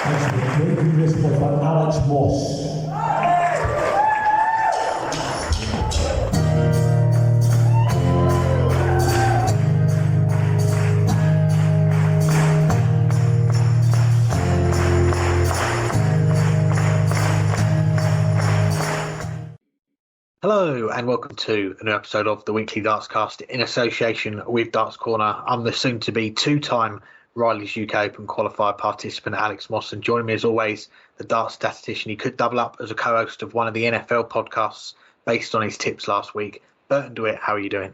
This was by Alex Moss. Hello and welcome to a new episode of the Weekly Dartscast in association with Darts Corner. I'm the soon-to-be two-time Riley's UK Open qualifier participant Alex Moss, and joining me as always, the darts statistician. He could double up as a co-host of one of the NFL podcasts based on his tips last week. Burton, DeWitt, how are you doing?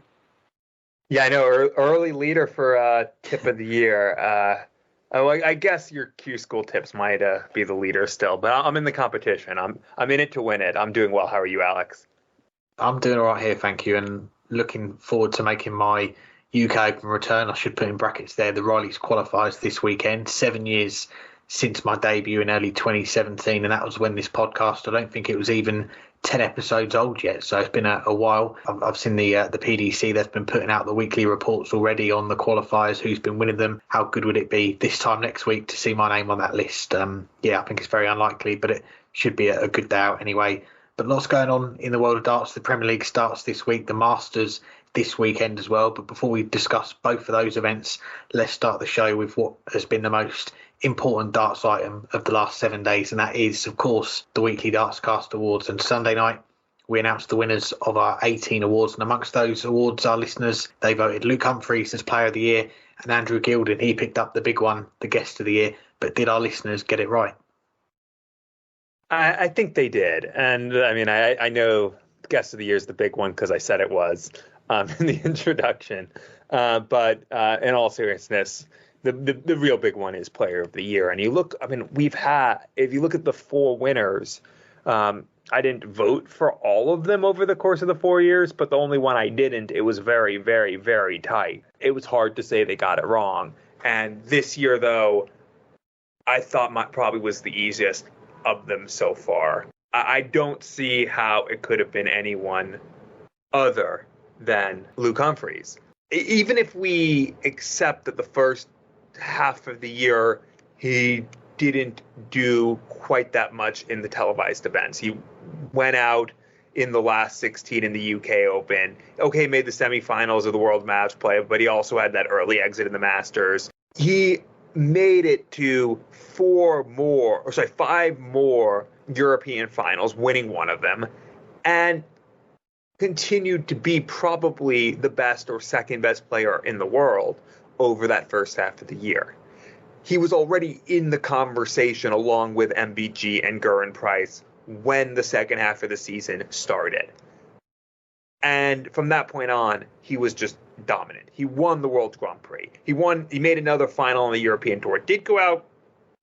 Yeah, I know, early leader for tip of the year. I guess your Q School tips might be the leader still, but I'm in the competition. I'm in it to win it. I'm doing well. How are you, Alex? I'm doing all right here, thank you, and looking forward to making my UK Open return. I should put in brackets there, the Riley's qualifiers this weekend. 7 years since my debut in early 2017, and that was when this podcast, I don't think it was even 10 episodes old yet, so it's been a while. I've seen the PDC, they've been putting out the weekly reports already on the qualifiers, who's been winning them. How good would it be this time next week to see my name on that list? I think it's very unlikely, but it should be a good day out anyway. But lots going on in the world of darts. The Premier League starts this week, the Masters this weekend as well. But before we discuss both of those events, let's start the show with what has been the most important darts item of the last 7 days, and that is, of course, the Weekly Dartscast Awards. And Sunday night, we announced the winners of our 18 awards, and amongst those awards, our listeners, they voted Luke Humphries as Player of the Year, and Andrew Gilding, he picked up the big one, the Guest of the Year. But did our listeners get it right? I think they did. And I mean, I know Guest of the Year is the big one because I said it was in the introduction. But in all seriousness, the real big one is Player of the Year. And you look, I mean, if you look at the four winners, I didn't vote for all of them over the course of the 4 years, but the only one I didn't, it was very, very, very tight. It was hard to say they got it wrong. And this year, though, I thought probably was the easiest of them so far. I don't see how it could have been anyone other than Luke Humphries. Even if we accept that the first half of the year he didn't do quite that much in the televised events. He went out in the last 16 in the UK Open. Okay, made the semifinals of the World Match Play, but he also had that early exit in the Masters. He made it to five more European finals, winning one of them, and continued to be probably the best or second best player in the world over that first half of the year. He was already in the conversation along with MBG and Gerwyn Price when the second half of the season started. And from that point on, he was just dominant. He won the World Grand Prix. He made another final on the European Tour. Did go out,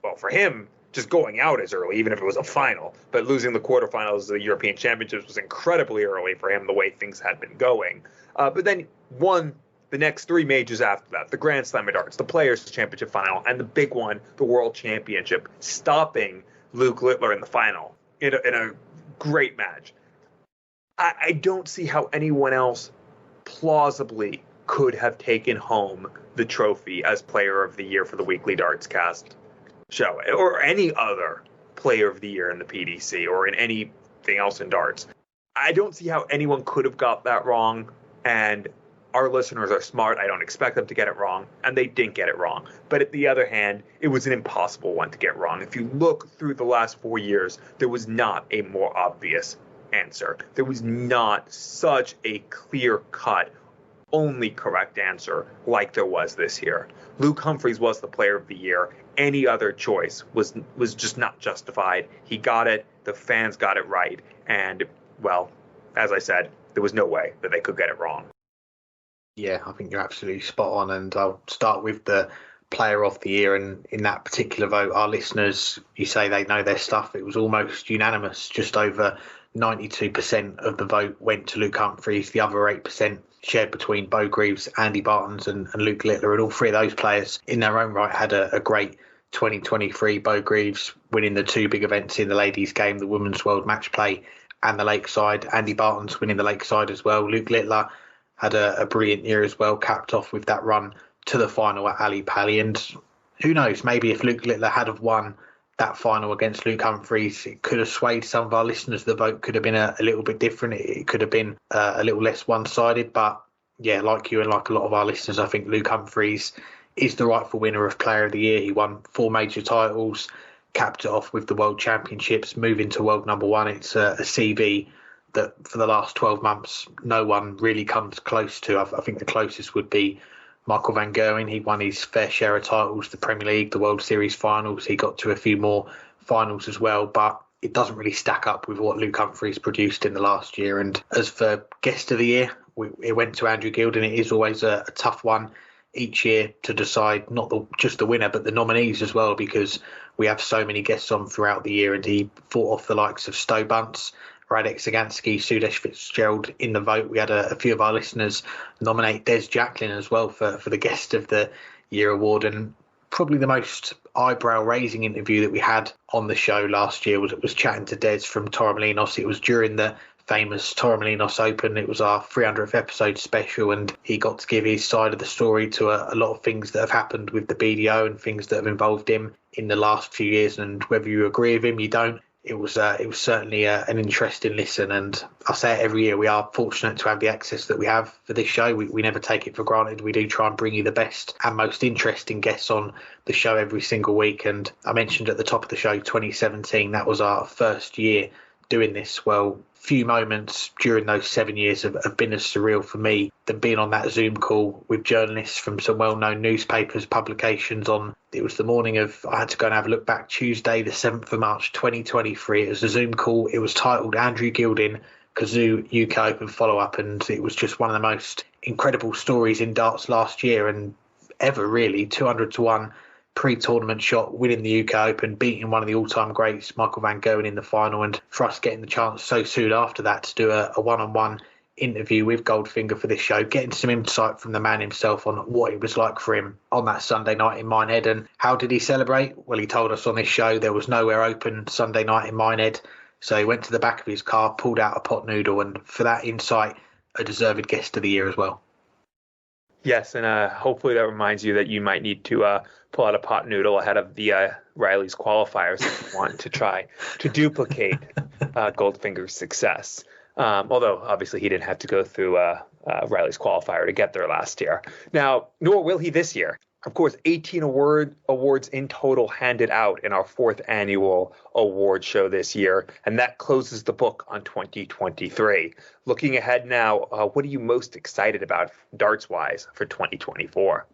well, for him, just going out as early, even if it was a final. But losing the quarterfinals of the European Championships was incredibly early for him, the way things had been going. But then won the next three majors after that, the Grand Slam of Darts, the Players' Championship final, and the big one, the World Championship, stopping Luke Littler in the final in a great match. I don't see how anyone else plausibly could have taken home the trophy as Player of the Year for the Weekly Dartscast show, or any other Player of the Year in the PDC or in anything else in darts. I don't see how anyone could have got that wrong, and our listeners are smart. I don't expect them to get it wrong, and they didn't get it wrong. But at the other hand, it was an impossible one to get wrong. If you look through the last 4 years, there was not a more obvious answer. There was not such a clear-cut, only correct answer like there was this year. Luke Humphries was the Player of the Year. Any other choice was just not justified. He got it. The fans got it right. And, well, as I said, there was no way that they could get it wrong. Yeah, I think you're absolutely spot on. And I'll start with the Player of the Year. And in that particular vote, our listeners, you say they know their stuff. It was almost unanimous. Just over 92% of the vote went to Luke Humphries. The other 8% shared between Beau Greaves, Andy Bartons and Luke Littler. And all three of those players in their own right had a great 2023. Beau Greaves winning the two big events in the ladies' game, the Women's World Match Play and the Lakeside. Andy Bartons winning the Lakeside as well. Luke Littler had a brilliant year as well, capped off with that run to the final at Ali Pali. And who knows, maybe if Luke Littler had have won that final against Luke Humphries, it could have swayed some of our listeners. The vote could have been a little bit different. It could have been a little less one-sided. But yeah, like you and like a lot of our listeners, I think Luke Humphries is the rightful winner of Player of the Year. He won 4 major titles, capped it off with the World Championships, moving to world number 1. It's a CV that for the last 12 months, no one really comes close to. I think the closest would be Michael van Gerwen. He won his fair share of titles, the Premier League, the World Series finals. He got to a few more finals as well, but it doesn't really stack up with what Luke Humphries produced in the last year. And as for Guest of the Year, it went to Andrew Gilding. It is always a tough one each year to decide not just the winner, but the nominees as well, because we have so many guests on throughout the year. And he fought off the likes of Stowe Bunce, Radek Sagansky, Sudesh Fitzgerald in the vote. We had a few of our listeners nominate Des Jacklin as well for the Guest of the Year award. And probably the most eyebrow-raising interview that we had on the show last year was chatting to Des from Torremolinos. It was during the famous Torremolinos Open. It was our 300th episode special, and he got to give his side of the story to a lot of things that have happened with the BDO and things that have involved him in the last few years. And whether you agree with him, you don't, it was certainly an interesting listen. And I say it every year, we are fortunate to have the access that we have for this show. We never take it for granted. We do try and bring you the best and most interesting guests on the show every single week. And I mentioned at the top of the show, 2017, that was our first year doing this. Well, few moments during those 7 years have been as surreal for me than being on that Zoom call with journalists from some well-known newspapers, publications on. It was the morning of, I had to go and have a look back, Tuesday, the 7th of March, 2023. It was a Zoom call. It was titled Andrew Gilding, Kazoo UK Open Follow-Up. And it was just one of the most incredible stories in darts last year and ever, really. 200-1 pre-tournament shot, winning the UK Open, beating one of the all-time greats, Michael van Gerwen, in the final. And for us getting the chance so soon after that to do a one-on-one interview with Goldfinger for this show, getting some insight from the man himself on what it was like for him on that Sunday night in Minehead. And how did he celebrate? Well, he told us on this show there was nowhere open Sunday night in Minehead, so he went to the back of his car, pulled out a pot noodle, and for that insight, a deserved Guest of the Year as well. Yes, and hopefully that reminds you that you might need to pull out a pot noodle ahead of the Riley's qualifiers if you want to try to duplicate Goldfinger's success. Although, obviously, he didn't have to go through Riley's qualifier to get there last year. Now, nor will he this year. Of course, 18 awards in total handed out in our 4th annual award show this year, and that closes the book on 2023. Looking ahead now, what are you most excited about darts-wise for 2024?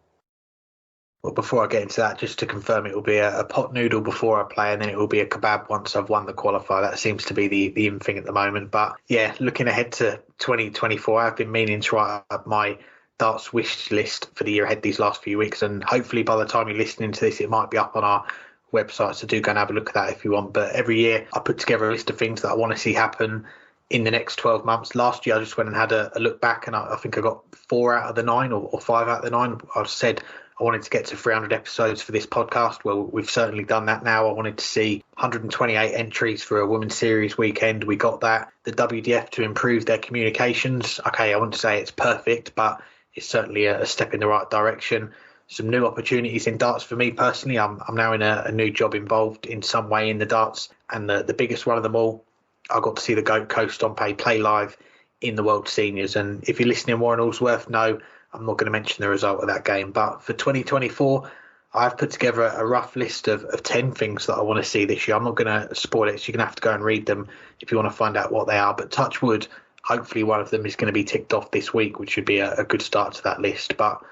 Well, before I get into that, just to confirm, it will be a pot noodle before I play, and then it will be a kebab once I've won the qualifier. That seems to be the in thing at the moment. But yeah, looking ahead to 2024, I've been meaning to write up my darts wish list for the year ahead these last few weeks, and hopefully by the time you're listening to this, it might be up on our website, so do go and have a look at that if you want. But every year I put together a list of things that I want to see happen in the next 12 months. Last year I just went and had a look back, and I think I got 4 out of the 9 or 5 out of the 9. I said I wanted to get to 300 episodes for this podcast. Well, we've certainly done that now. I wanted to see 128 entries for a Women's Series weekend. We got that. The WDF to improve their communications. Okay, I wouldn't say it's perfect, but it's certainly a step in the right direction. Some new opportunities in darts for me personally. I'm now in a new job involved in some way in the darts, and the biggest one of them all, I got to see the Gold Coast Stompe play live in the World Seniors. And if you're listening, Warren Allsworth, no, I'm not going to mention the result of that game. But for 2024, I've put together a rough list of 10 things that I want to see this year. I'm not going to spoil it, so you're going to have to go and read them if you want to find out what they are. But touch wood, hopefully one of them is going to be ticked off this week, which would be a good start to that list. But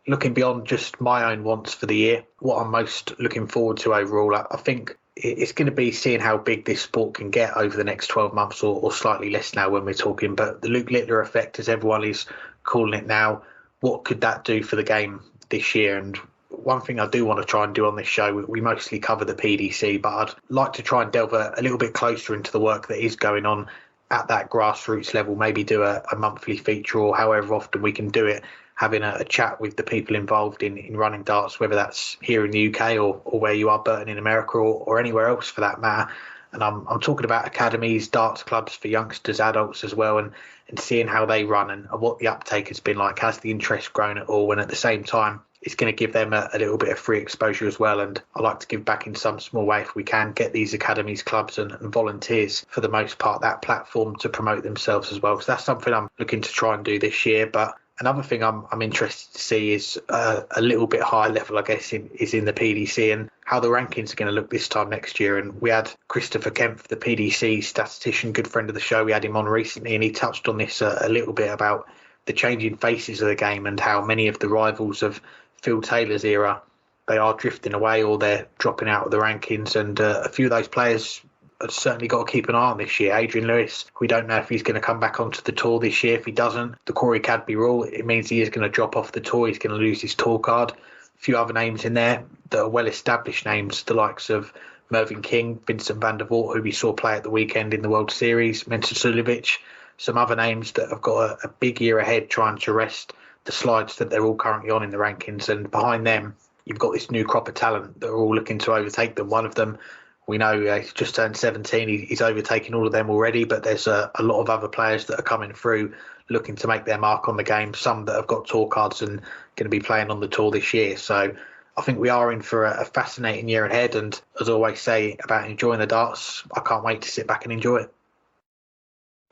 looking beyond just my own wants for the year, what I'm most looking forward to overall, I think it's going to be seeing how big this sport can get over the next 12 months or slightly less now when we're talking. But the Luke Littler effect, as everyone is calling it now, what could that do for the game this year? And one thing I do want to try and do on this show, we mostly cover the PDC, but I'd like to try and delve a little bit closer into the work that is going on at that grassroots level, maybe do a monthly feature or however often we can do it, having a chat with the people involved in running darts, whether that's here in the UK or where you are, Burton in America, or anywhere else for that matter. And I'm talking about academies, darts clubs for youngsters, adults as well, and seeing how they run and what the uptake has been like. Has the interest grown at all? And at the same time, it's going to give them a little bit of free exposure as well. And I like to give back in some small way if we can, get these academies, clubs and volunteers, for the most part, that platform to promote themselves as well. So that's something I'm looking to try and do this year. But another thing I'm interested to see is a little bit higher level, I guess, is in the PDC and how the rankings are going to look this time next year. And we had Christopher Kempf, the PDC statistician, good friend of the show. We had him on recently, and he touched on this a little bit about the changing faces of the game and how many of the rivals of Phil Taylor's era, they are drifting away or they're dropping out of the rankings. And a few of those players have certainly got to keep an eye on this year. Adrian Lewis, we don't know if he's going to come back onto the tour this year. If he doesn't, the Corey Cadby rule, it means he is going to drop off the tour. He's going to lose his tour card. A few other names in there that are well-established names, the likes of Mervyn King, Vincent van der Voort, who we saw play at the weekend in the World Series, Mensah Suljovic, some other names that have got a big year ahead trying to rest the slides that they're all currently on in the rankings. And behind them, you've got this new crop of talent that are all looking to overtake them. One of them, we know he's just turned 17. He's overtaken all of them already, but there's a lot of other players that are coming through looking to make their mark on the game, some that have got tour cards and going to be playing on the tour this year. So I think we are in for a fascinating year ahead. And as I always say about enjoying the darts, I can't wait to sit back and enjoy it.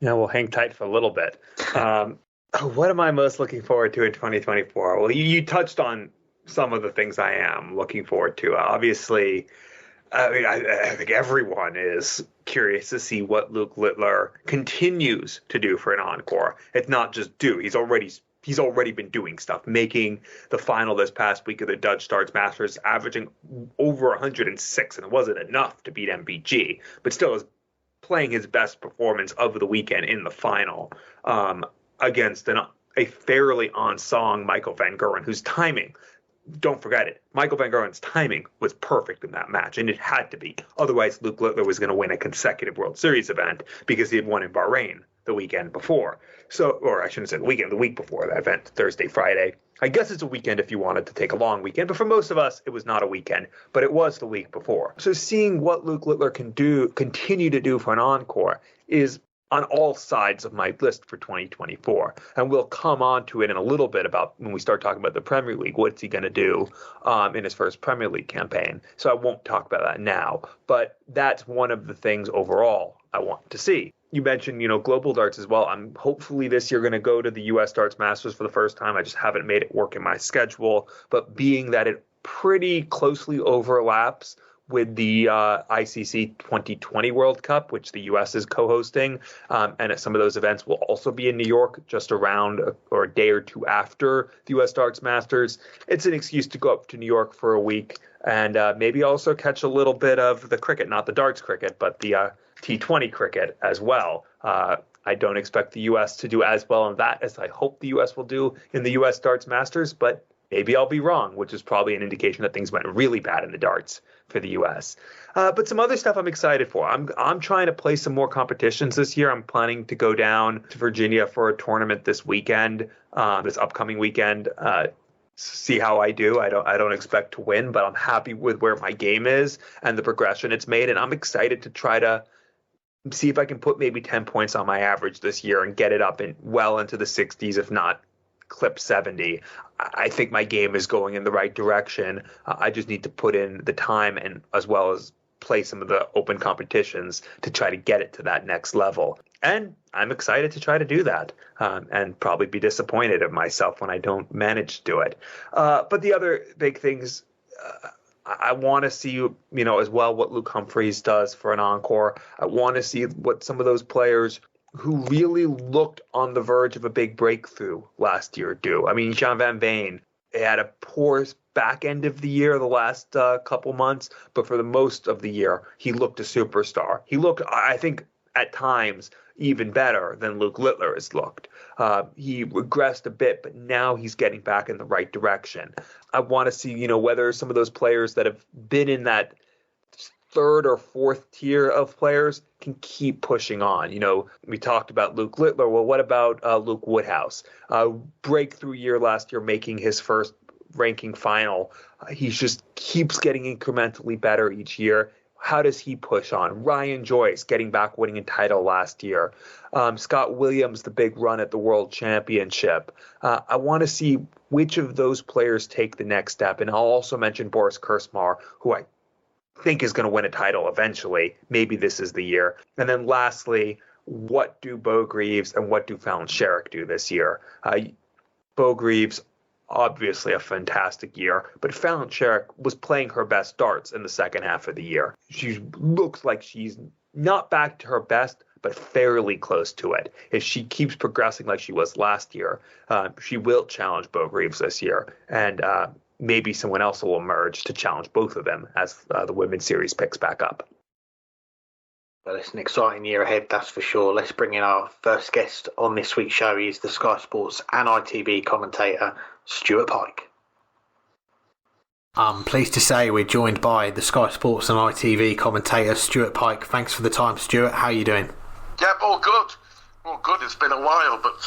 Yeah, we'll hang tight for a little bit. What am I most looking forward to in 2024? Well, you touched on some of the things I am looking forward to. Obviously, I think everyone is curious to see what Luke Littler continues to do for an encore. It's not just do. He's already been doing stuff, making the final this past week of the Dutch Darts Masters, averaging over 106, and it wasn't enough to beat MVG, but still is playing his best performance of the weekend in the final against a fairly on-song Michael van Gerwen, whose timing, don't forget it, Michael van Gerwen's timing was perfect in that match, and it had to be. Otherwise, Luke Littler was going to win a consecutive World Series event because he had won in Bahrain the weekend before. So, or I shouldn't say the weekend, the week before that event, Thursday, Friday. I guess it's a weekend if you wanted to take a long weekend, but for most of us, it was not a weekend, but it was the week before. So seeing what Luke Littler can continue to do for an encore is on all sides of my list for 2024. And we'll come on to it in a little bit about when we start talking about the Premier League, what's he going to do in his first Premier League campaign. So I won't talk about that now, but that's one of the things overall I want to see. You mentioned, global darts as well. I'm hopefully this year going to go to the U.S. Darts Masters for the first time. I just haven't made it work in my schedule. But being that it pretty closely overlaps with the ICC 2020 World Cup, which the U.S. is co-hosting, and some of those events will also be in New York just around or a day or two after the U.S. Darts Masters, it's an excuse to go up to New York for a week and maybe also catch a little bit of the cricket, not the darts cricket, but the T20 cricket as well. I don't expect the U.S. to do as well in that as I hope the U.S. will do in the U.S. Darts Masters, but maybe I'll be wrong, which is probably an indication that things went really bad in the darts for the U.S. But some other stuff I'm excited for. I'm trying to play some more competitions this year. I'm planning to go down to Virginia for a tournament this weekend, this upcoming weekend. See how I do. I don't expect to win, but I'm happy with where my game is and the progression it's made, and I'm excited to try to see if I can put maybe 10 points on my average this year and get it up well into the 60s, if not clip 70. I think my game is going in the right direction. I just need to put in the time and as well as play some of the open competitions to try to get it to that next level. And I'm excited to try to do that and probably be disappointed at myself when I don't manage to do it. But the other big things, I want to see, as well what Luke Humphries does for an encore. I want to see what some of those players who really looked on the verge of a big breakthrough last year do. I mean, Jean Van Veen had a poor back end of the year, the last couple months, but for the most of the year, he looked a superstar. He looked, I think, at times even better than Luke Littler has looked. He regressed a bit, but now he's getting back in the right direction. I want to see, whether some of those players that have been in that third or fourth tier of players can keep pushing on. We talked about Luke Littler. Well, what about Luke Woodhouse? Breakthrough year last year, making his first ranking final. He just keeps getting incrementally better each year. How does he push on? Ryan Joyce getting back, winning a title last year. Scott Williams, the big run at the World Championship. I want to see which of those players take the next step. And I'll also mention Boris Kursmar, who I think is going to win a title eventually. Maybe this is the year. And then lastly, what do Bo Greaves and what do Fallon Sherrick do this year? Bo Greaves, obviously a fantastic year, but Fallon Sherrick was playing her best darts in the second half of the year. She looks like she's not back to her best, but fairly close to it. If she keeps progressing like she was last year, she will challenge Bo Greaves this year, and maybe someone else will emerge to challenge both of them as the women's series picks back up. Well, it's an exciting year ahead, that's for sure. Let's bring in our first guest on this week's show. He's the Sky Sports and ITV commentator, Stuart Pyke. I'm pleased to say we're joined by the Sky Sports and ITV commentator, Stuart Pyke. Thanks for the time, Stuart. How are you doing? Yeah, all good. All good. It's been a while, but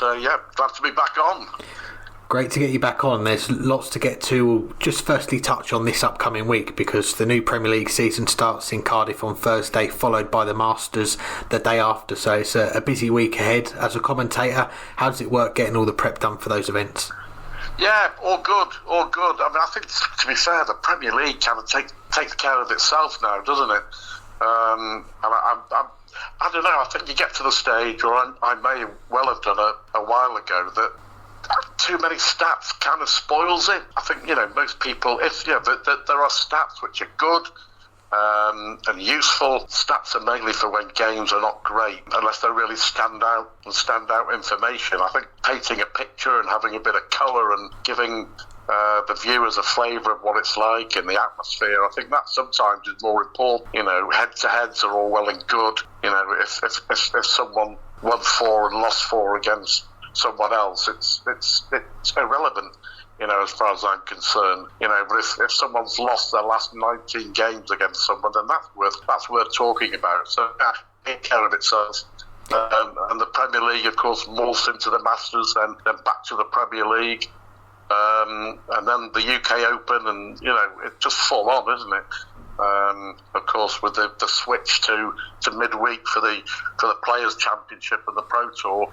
glad to be back on. Great to get you back on. There's lots to get to. We'll just firstly touch on this upcoming week because the new Premier League season starts in Cardiff on Thursday, followed by the Masters the day after. So it's a busy week ahead. As a commentator, how does it work getting all the prep done for those events? Yeah, all good, all good. I mean, I think, to be fair, the Premier League kind of takes care of itself now, doesn't it? I don't know, I think you get to the stage, or I may well have done a while ago, that too many stats kind of spoils it. I think, most people, there are stats which are good and useful. Stats are mainly for when games are not great, unless they're really standout information. I think painting a picture and having a bit of colour and giving the viewers a flavour of what it's like in the atmosphere, I think that sometimes is more important. Head-to-heads are all well and good. If someone won 4 and lost 4 against someone else, it's irrelevant, as far as I'm concerned. But if someone's lost their last 19 games against someone, then that's worth talking about. So take care of itself. And the Premier League, of course, morphs into the Masters, then back to the Premier League, and then the UK Open, and it's just full on, isn't it? Of course, with the switch to midweek for the Players' Championship and the Pro Tour,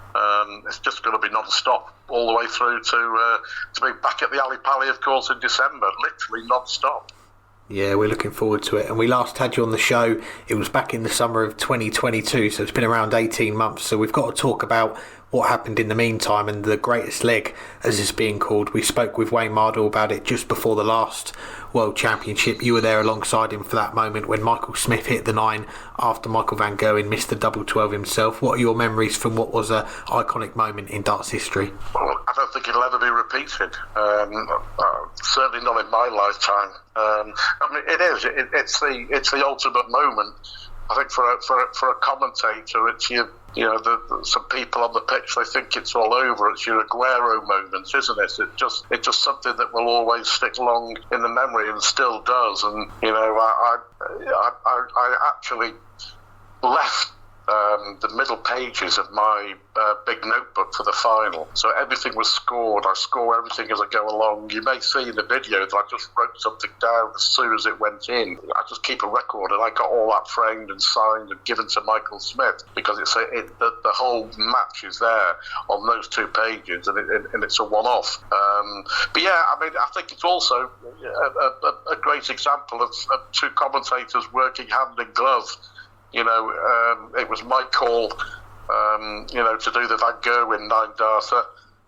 it's just going to be non-stop all the way through to be back at the Ali Pali, of course, in December, literally non-stop. Yeah, we're looking forward to it. And we last had you on the show, it was back in the summer of 2022, so it's been around 18 months. So we've got to talk about what happened in the meantime and the greatest leg, as it's being called. We spoke with Wayne Mardle about it just before the last World Championship. You were there alongside him for that moment when Michael Smith hit the 9 after Michael van Gerwen missed the double 12 himself. What are your memories from what was an iconic moment in darts history? Well, I don't think it'll ever be repeated. Certainly not in my lifetime. It is. It's the ultimate moment. I think for a commentator, it's some people on the pitch, they think it's all over. It's your Aguero moment, isn't it? It's just something that will always stick long in the memory, and still does. And I actually left the middle pages of my big notebook for the final. So everything was scored. I score everything as I go along. You may see in the video that I just wrote something down as soon as it went in. I just keep a record, and I got all that framed and signed and given to Michael Smith, because the whole match is there on those 2 pages, and it's a one-off. But yeah, I think it's also a great example of 2 commentators working hand in glove. It was my call, to do the Van Gerwen 9-darter.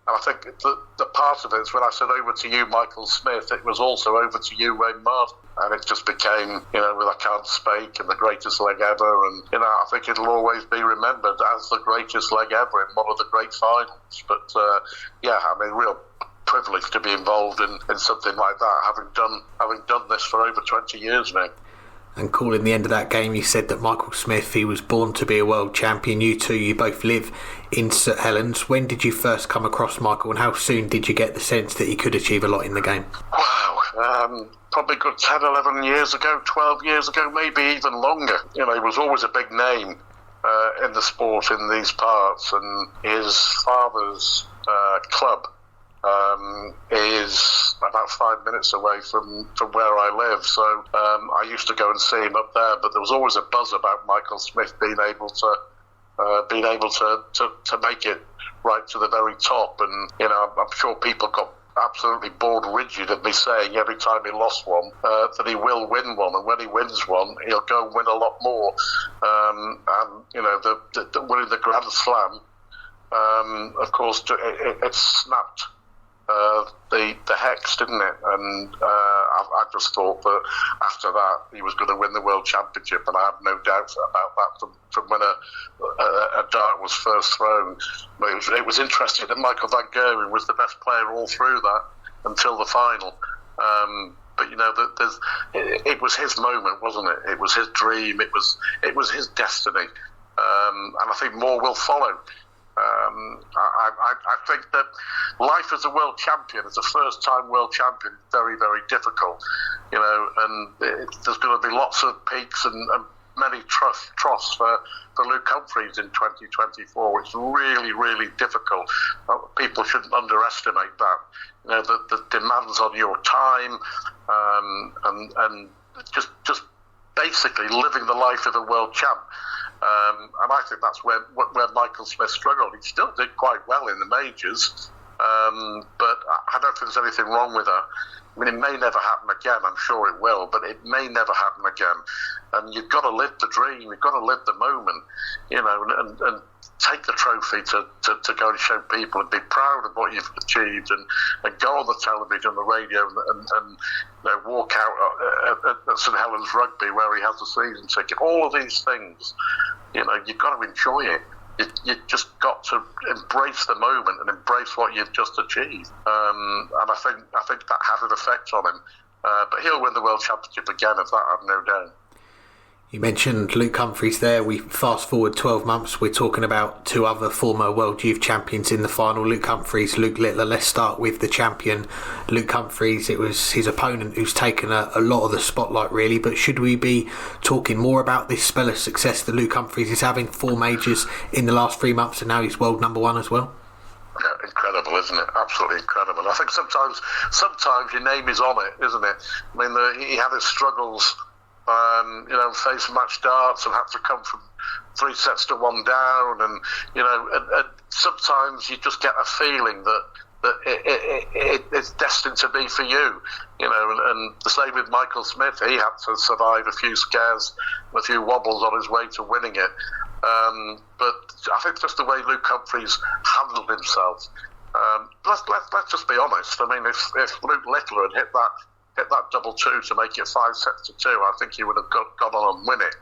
And I think the part of it is when I said over to you, Michael Smith, it was also over to you, Wayne Mardle. And it just became, with I Can't Spake and the greatest leg ever. And, I think it'll always be remembered as the greatest leg ever in one of the great finals. But, real privilege to be involved in something like that, having done this for over 20 years now. And calling the end of that game, you said that Michael Smith, he was born to be a world champion. You two, you both live in St Helens. When did you first come across Michael, and how soon did you get the sense that he could achieve a lot in the game? Wow, probably a good 10, 11 years ago, 12 years ago, maybe even longer. He was always a big name in the sport in these parts, and his father's club is about 5 minutes away from where I live. So I used to go and see him up there, but there was always a buzz about Michael Smith being able to make it right to the very top. And I'm sure people got absolutely bored rigid of me saying every time he lost one that he will win one, and when he wins one he'll go and win a lot more. And the winning the Grand Slam, of course, it snapped the hex, didn't it? And I just thought that after that he was going to win the World Championship, and I had no doubts about that from when a dart was first thrown. It was interesting that Michael van Gerwen was the best player all through that until the final. But it was his moment, wasn't it? It was his dream. It was his destiny, and I think more will follow. I think that life as a world champion, as a first-time world champion, very, very difficult, and there's going to be lots of peaks and many troughs for Luke Humphries in 2024. It's really, really difficult. People shouldn't underestimate that. The demands on your time, and just basically living the life of a world champ. And I think that's where Michael Smith struggled. He still did quite well in the majors, but I don't think there's anything wrong with that. I mean, it may never happen again. I'm sure it will, but it may never happen again. And you've got to live the dream. You've got to live the moment, and take the trophy to go and show people and be proud of what you've achieved, and go on the television, the radio, and walk out at St Helens Rugby where he has a season ticket. All of these things, you've got to enjoy it. You just got to embrace the moment and embrace what you've just achieved. And I think that had an effect on him. But he'll win the World Championship again, of that I've no doubt. You mentioned Luke Humphries there. We fast forward 12 months. We're talking about two other former World Youth Champions in the final. Luke Humphries, Luke Littler. Let's start with the champion, Luke Humphries. It was his opponent who's taken a lot of the spotlight, really. But should we be talking more about this spell of success that Luke Humphries is having? 4 majors in the last 3 months, and now he's world number 1 as well. Yeah, incredible, isn't it? Absolutely incredible. I think sometimes your name is on it, isn't it? I mean, he had his struggles. Face match darts and had to come from 3 sets to 1 down, and sometimes you just get a feeling that it's destined to be for you, and the same with Michael Smith. He had to survive a few scares, a few wobbles on his way to winning it. But I think just the way Luke Humphries handled himself. Let's just be honest. I mean, if Luke Littler had hit that double 2 to make it 5 sets to 2, I think he would have gone on and win it.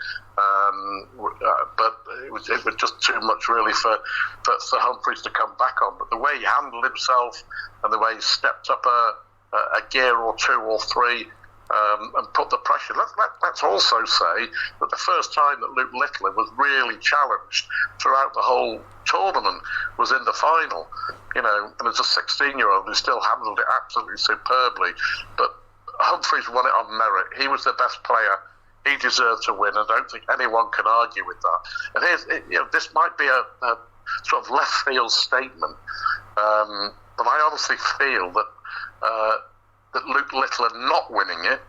But it was just too much really for Humphries to come back on. But the way he handled himself and the way he stepped up a gear or 2 or 3 and put the pressure. Let's also say that the first time that Luke Littler was really challenged throughout the whole tournament was in the final. And as a 16-year-old, he still handled it absolutely superbly. But Humphries won it on merit. He was the best player. He deserved to win. I don't think anyone can argue with that. And this might be a sort of left field statement, but I honestly feel that Luke Littler not winning it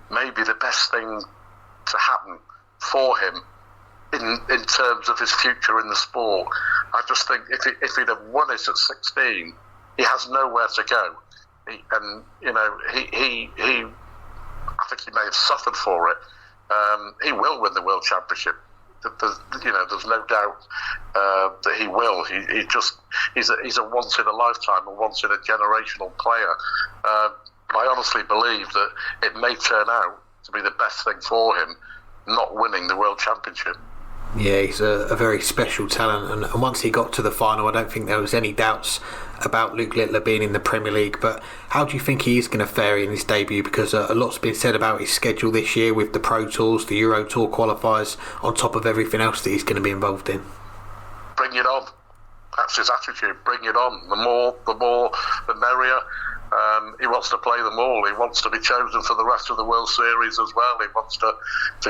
may be the best thing to happen for him in terms of his future in the sport. I just think if he'd have won it at 16, he has nowhere to go. I think he may have suffered for it. He will win the World Championship. There's no doubt that he will. He's a once in a lifetime, a once in a generational player. But I honestly believe that it may turn out to be the best thing for him not winning the World Championship. Yeah, he's a very special talent, and once he got to the final, I don't think there was any doubts about Luke Littler being in the Premier League. But how do you think he is going to fare in his debut? Because a lot's been said about his schedule this year with the Pro Tours, the Euro Tour qualifiers, on top of everything else that he's going to be involved in. Bring it on. That's his attitude. Bring it on. The more, the merrier. He wants to play them all. He wants to be chosen for the rest of the World Series as well. He wants to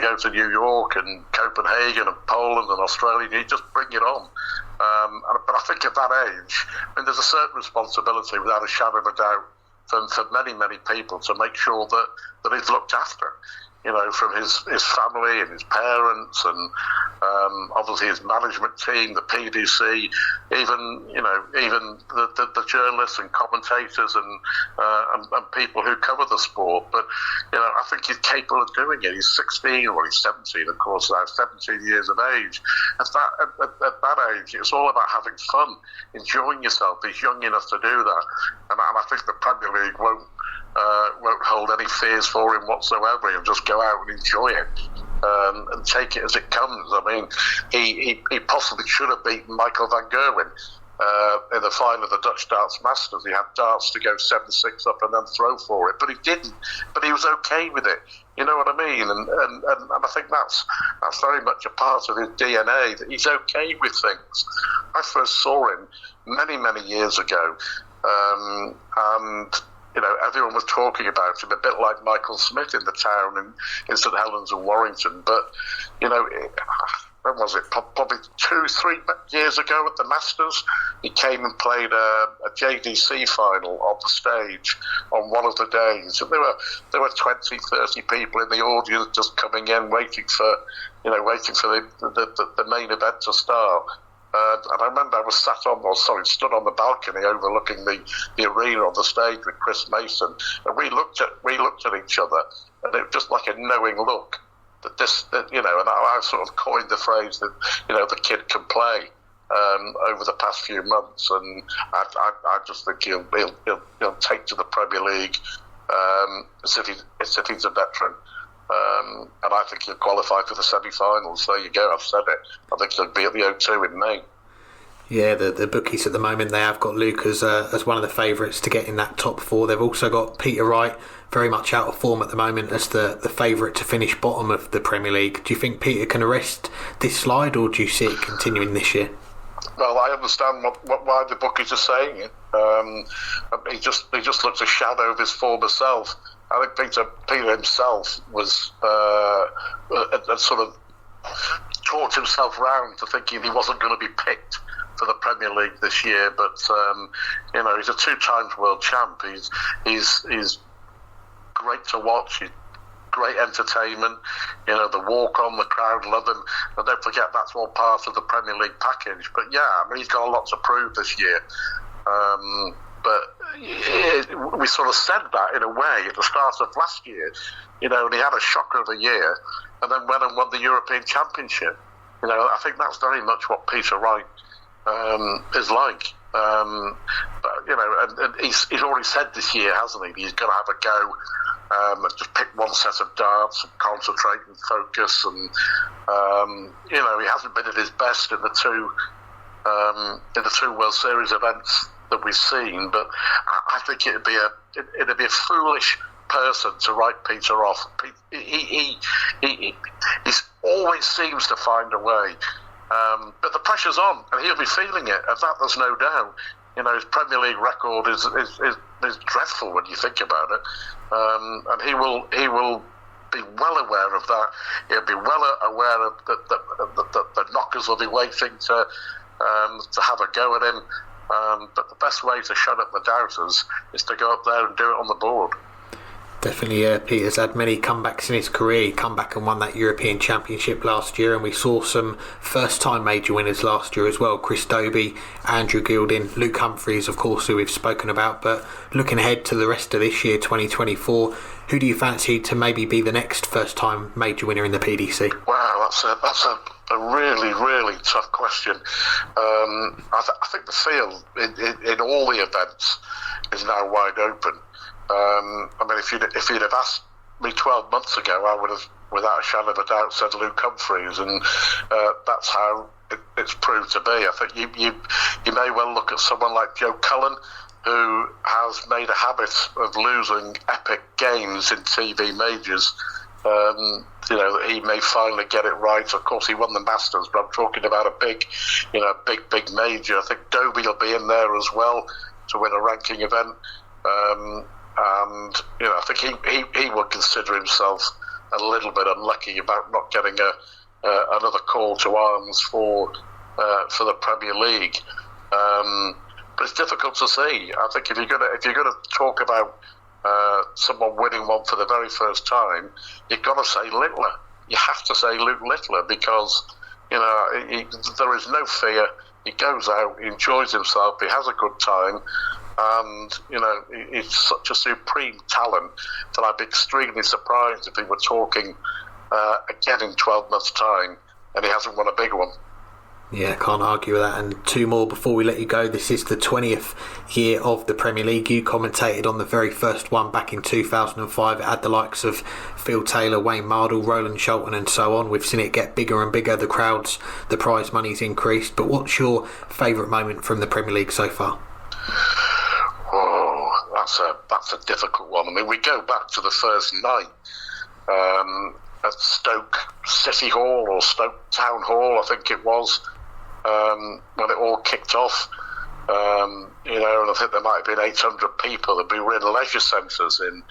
go to New York and Copenhagen and Poland and Australia. You just bring it on. But I think at that age, there's a certain responsibility, without a shadow of a doubt, for many, many people to make sure that he's looked after. From his family and his parents and obviously his management team, the PDC, even the journalists and commentators and people who cover the sport. But I think he's capable of doing it. He's 16, or he's 17, of course, now 17 years of age. At that age, it's all about having fun, enjoying yourself. He's young enough to do that, and I think the Premier League won't hold any fears for him whatsoever. He'll just go out and enjoy it and take it as it comes. He possibly should have beaten Michael van Gerwen in the final of the Dutch Darts Masters. He had darts to go 7-6 up and then throw for it, but he didn't. But he was okay with it. You know what I mean? And I think that's very much a part of his DNA, that he's okay with things. I first saw him many, many years ago, and everyone was talking about him, a bit like Michael Smith in the town in St Helens and Warrington. But, when was it? Probably 2-3 years ago at the Masters, he came and played a JDC final on the stage on one of the days. And there were 20, 30 people in the audience just coming in, waiting for the main event to start. And I remember I was stood on the balcony overlooking the arena on the stage with Chris Mason, and we looked at each other, and it was just like a knowing look and I sort of coined the phrase that the kid can play over the past few months, and I just think he'll take to the Premier League as if he's a veteran. And I think he'll qualify for the semi-finals. There you go, I've said it. I think he'll be at the O2 in May. Yeah, the bookies at the moment, they have got Luke as one of the favourites to get in that top four. They've also got Peter Wright, very much out of form at the moment, as the favourite to finish bottom of the Premier League. Do you think Peter can arrest this slide, or do you see it continuing this year? Well, I understand why the bookies are saying it. He just looks a shadow of his former self. I think Peter himself was had sort of talked himself round to thinking he wasn't going to be picked for the Premier League this year. But he's a 2-time world champ. He's great to watch. He's great entertainment. The walk-on, the crowd love him. And don't forget, that's all part of the Premier League package. But yeah, he's got a lot to prove this year. But we sort of said that in a way at the start of last year, and he had a shocker of a year, and then went and won the European Championship. I think that's very much what Peter Wright is like. But and he's already said this year, hasn't he? He's going to have a go and just pick one set of darts and concentrate and focus. And he hasn't been at his best in the two World Series events that we've seen, but I think it'd be a foolish person to write Peter off. He always seems to find a way, but the pressure's on, and he'll be feeling it. Of that, there's no doubt. His Premier League record is dreadful when you think about it, and he will be well aware of that. He'll be well aware of the knockers will be waiting to have a go at him. But the best way to shut up the doubters is to go up there and do it on the board. Definitely, Peter's had many comebacks in his career. He come back and won that European Championship last year, and we saw some first-time major winners last year as well. Chris Dobey, Andrew Gilding, Luke Humphries, of course, who we've spoken about. But looking ahead to the rest of this year, 2024, who do you fancy to maybe be the next first-time major winner in the PDC? Wow, that's a really, really tough question. I think the field in all the events is now wide open. If you'd have asked me 12 months ago, I would have, without a shadow of a doubt, said Luke Humphries, and that's how it's proved to be. I think you may well look at someone like Joe Cullen, who has made a habit of losing epic games in TV majors. He may finally get it right. Of course, he won the Masters, but I'm talking about a big major. I think Dobey will be in there as well to win a ranking event. And I think he would consider himself a little bit unlucky about not getting another call to arms for the Premier League. But it's difficult to see. I think if you're gonna talk about someone winning one for the very first time, you've got to say Littler. You have to say Luke Littler, because there is no fear. He goes out, he enjoys himself, he has a good time, and he's such a supreme talent that I'd be extremely surprised if we were talking again in 12 months' time and he hasn't won a big one. Yeah, can't argue with that. And two more before we let you go. This is the 20th year of the Premier League. You commentated on the very first one back in 2005. It had the likes of Phil Taylor, Wayne Mardle, Roland Shelton and so on. We've seen it get bigger and bigger. The crowds, the prize money's increased. But what's your favourite moment from the Premier League so far? Oh, that's a difficult one. I mean, we go back to the first night at Stoke City Hall or Stoke Town Hall, I think it was. When it all kicked off, and I think there might have been 800 people. We were in leisure centres in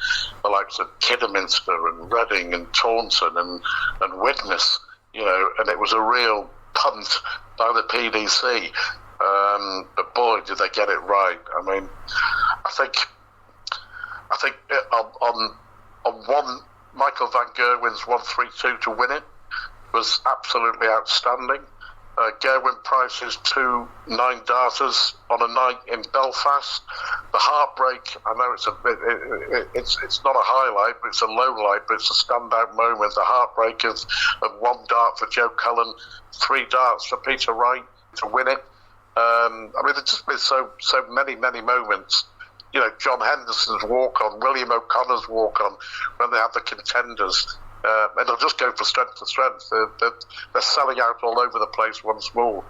the likes of Kidderminster and Reading and Taunton and Widnes, and it was a real punt by the PDC. But boy, did they get it right. I mean, I think on one, Michael Van Gerwen's 1-3-2 to win it was absolutely outstanding. Gerwin Price's 2 9-darters on a night in Belfast. The heartbreak, I know it's not a highlight, but it's a low light, but it's a standout moment. The heartbreak of 1 dart for Joe Cullen, 3 darts for Peter Wright to win it. I mean, there's just been so many moments. John Henderson's walk-on, William O'Connor's walk-on, when they have the contenders. And they'll just go from strength to strength. They're selling out all over the place once more.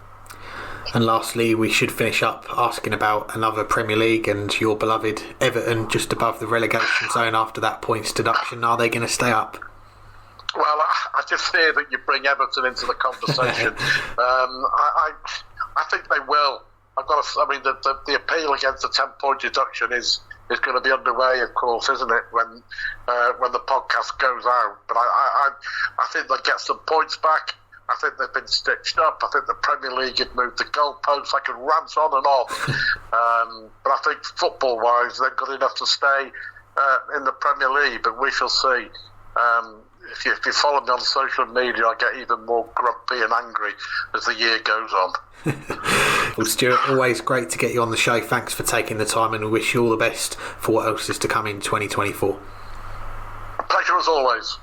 And lastly, we should finish up asking about another Premier League and your beloved Everton, just above the relegation zone after that points deduction. Are they going to stay up? Well, I just fear that you bring Everton into the conversation. I think they will. The appeal against the 10-point deduction is going to be underway, of course, isn't it, when the podcast goes out? But I think they'll get some points back. I think they've been stitched up. I think the Premier League had moved the goalposts. I could rant on and on. But I think football-wise, they're good enough to stay in the Premier League. But we shall see. If you follow me on social media, I get even more grumpy and angry as the year goes on. Well, Stuart, always great to get you on the show. Thanks for taking the time, and we wish you all the best for what else is to come in 2024. A pleasure as always.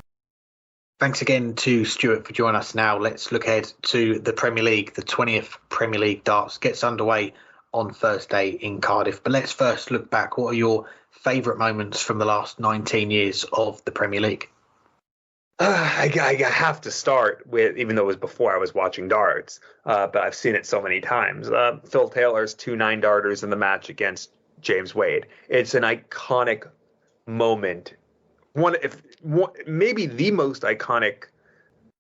Thanks again to Stuart for joining us. Now let's look ahead to the Premier League. The 20th Premier League darts gets underway on Thursday in Cardiff. But let's first look back. What are your favourite moments from the last 19 years of the Premier League? I have to start with, even though it was before I was watching darts, but I've seen it so many times. Phil Taylor's 2 9-darters in the match against James Wade. It's an iconic moment. Maybe the most iconic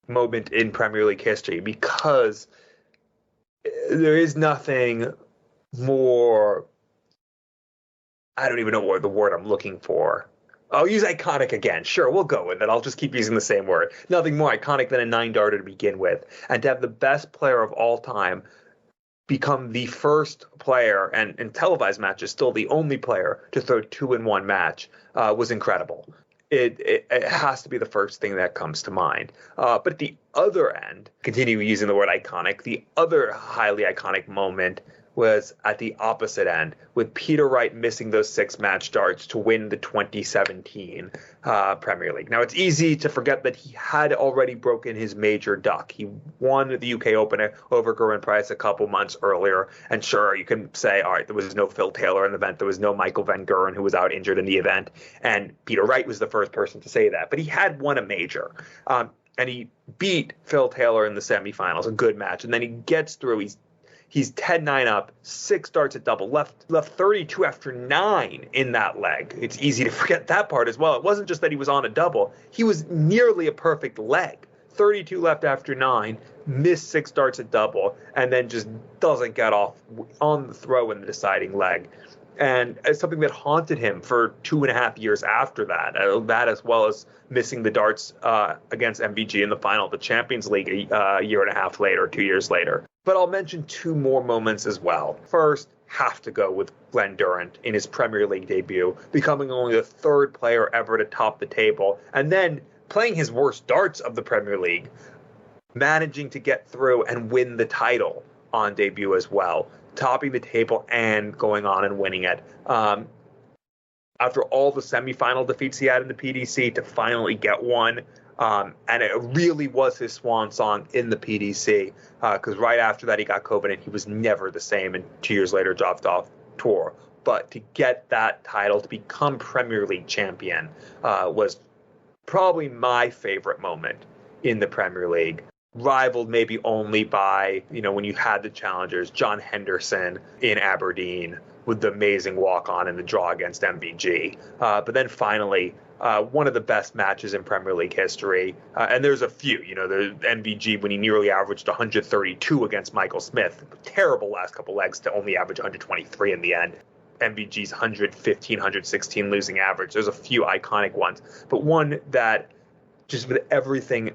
moment in Premier League history, because there is nothing more. I don't even know what the word I'm looking for. I'll use iconic again. Sure, we'll go with it. I'll just keep using the same word. Nothing more iconic than a 9-darter to begin with. And to have the best player of all time become the first player, and in televised matches, still the only player to throw 2 in one match, was incredible. It has to be the first thing that comes to mind. But at the other end, continue using the word iconic, the other highly iconic moment was at the opposite end, with Peter Wright missing those 6 match darts to win the 2017 Premier League. Now, it's easy to forget that he had already broken his major duck. He won the UK Open over Gerwin Price a couple months earlier. And sure, you can say, all right, there was no Phil Taylor in the event. There was no Michael Van Gerwen, who was out injured in the event. And Peter Wright was the first person to say that. But he had won a major. And he beat Phil Taylor in the semifinals, a good match. And then he gets through. He's 10-9 up, 6 darts at double, left 32 after 9 in that leg. It's easy to forget that part as well. It wasn't just that he was on a double. He was nearly a perfect leg. 32 left after 9, missed 6 darts at double, and then just doesn't get off on the throw in the deciding leg. And it's something that haunted him for 2.5 years after that. That as well as missing the darts against MVG in the final of the Champions League a year and a half later, 2 years later. But I'll mention two more moments as well. First, have to go with Glenn Durrant in his Premier League debut, becoming only the third player ever to top the table, and then playing his worst darts of the Premier League, managing to get through and win the title on debut as well, topping the table and going on and winning it. After all the semifinal defeats he had in the PDC, to finally get one. And it really was his swan song in the PDC, because right after that he got COVID and he was never the same, and 2 years later dropped off tour. But to get that title, to become Premier League champion, was probably my favorite moment in the Premier League. Rivaled maybe only by, when you had the challengers, John Henderson in Aberdeen with the amazing walk-on in the draw against MVG. But then finally, one of the best matches in Premier League history. And there's a few, the MVG when he nearly averaged 132 against Michael Smith. Terrible last couple legs to only average 123 in the end. MVG's 115, 116 losing average. There's a few iconic ones. But one that, just with everything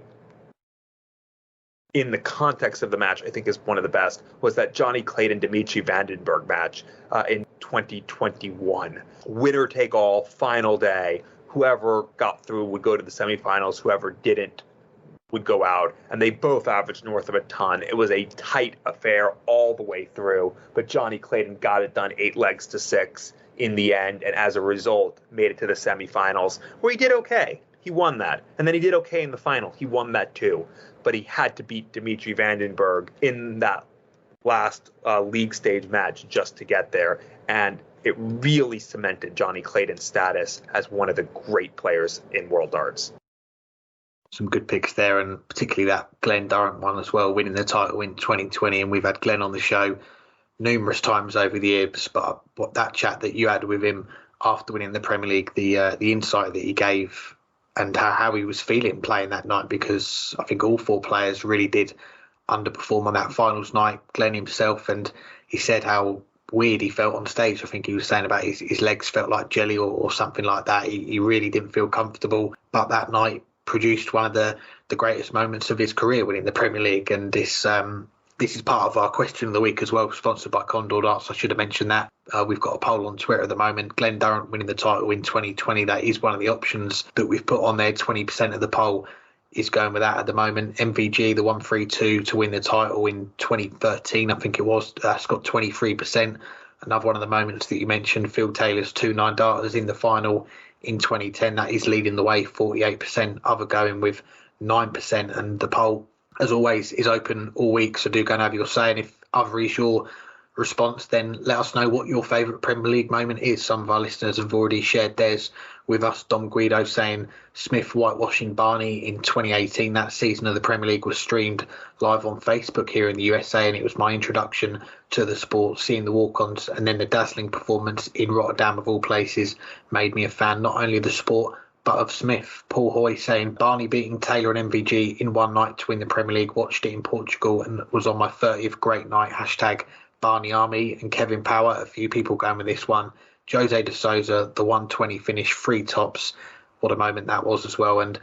in the context of the match, I think is one of the best, was that Johnny Clayton-Dimitri Vandenberg match in 2021. Winner take all, final day. Whoever got through would go to the semifinals. Whoever didn't would go out. And they both averaged north of a ton. It was a tight affair all the way through. But Johnny Clayton got it done 8 legs to 6 in the end. And as a result, made it to the semifinals, where he did okay. He won that. And then he did okay in the final. He won that too. But he had to beat Dimitri Vandenberg in that last league stage match just to get there. And it really cemented Johnny Clayton's status as one of the great players in world darts. Some good picks there, and particularly that Glenn Durrant one as well, winning the title in 2020. And we've had Glenn on the show numerous times over the years, but what that chat that you had with him after winning the Premier League, the insight that he gave and how he was feeling playing that night, because I think all 4 players really did underperform on that finals night. Glenn himself, and he said how weird he felt on stage. I think he was saying about his legs felt like jelly or something like that. He really didn't feel comfortable, but that night produced one of the greatest moments of his career, winning the Premier League. And this is part of our question of the week as well, sponsored by Condor Darts. I should have mentioned that. We've got a poll on Twitter at the moment. Glenn Durrant winning the title in 2020. That is one of the options that we've put on there. 20% of the poll is going with that at the moment. MVG, the 132 to win the title in 2013, I think it was. That's got 23%. Another one of the moments that you mentioned, Phil Taylor's 2 9-darters in the final in 2010. That is leading the way, 48%. Other going with 9%. And the poll, as always, is open all week. So do go and have your say. And if other is your response, then let us know what your favourite Premier League moment is. Some of our listeners have already shared theirs with us. Dom Guido saying Smith whitewashing Barney in 2018. That season of the Premier League was streamed live on Facebook here in the USA, and it was my introduction to the sport. Seeing the walk-ons and then the dazzling performance in Rotterdam of all places made me a fan not only of the sport but of Smith. Paul Hoy saying Barney beating Taylor and MVG in one night to win the Premier League. Watched it in Portugal and was on my 30th great night. Hashtag Barney Army. And Kevin Power, a few people going with this one. Jose de Souza, the 120 finish, 3 tops. What a moment that was as well. And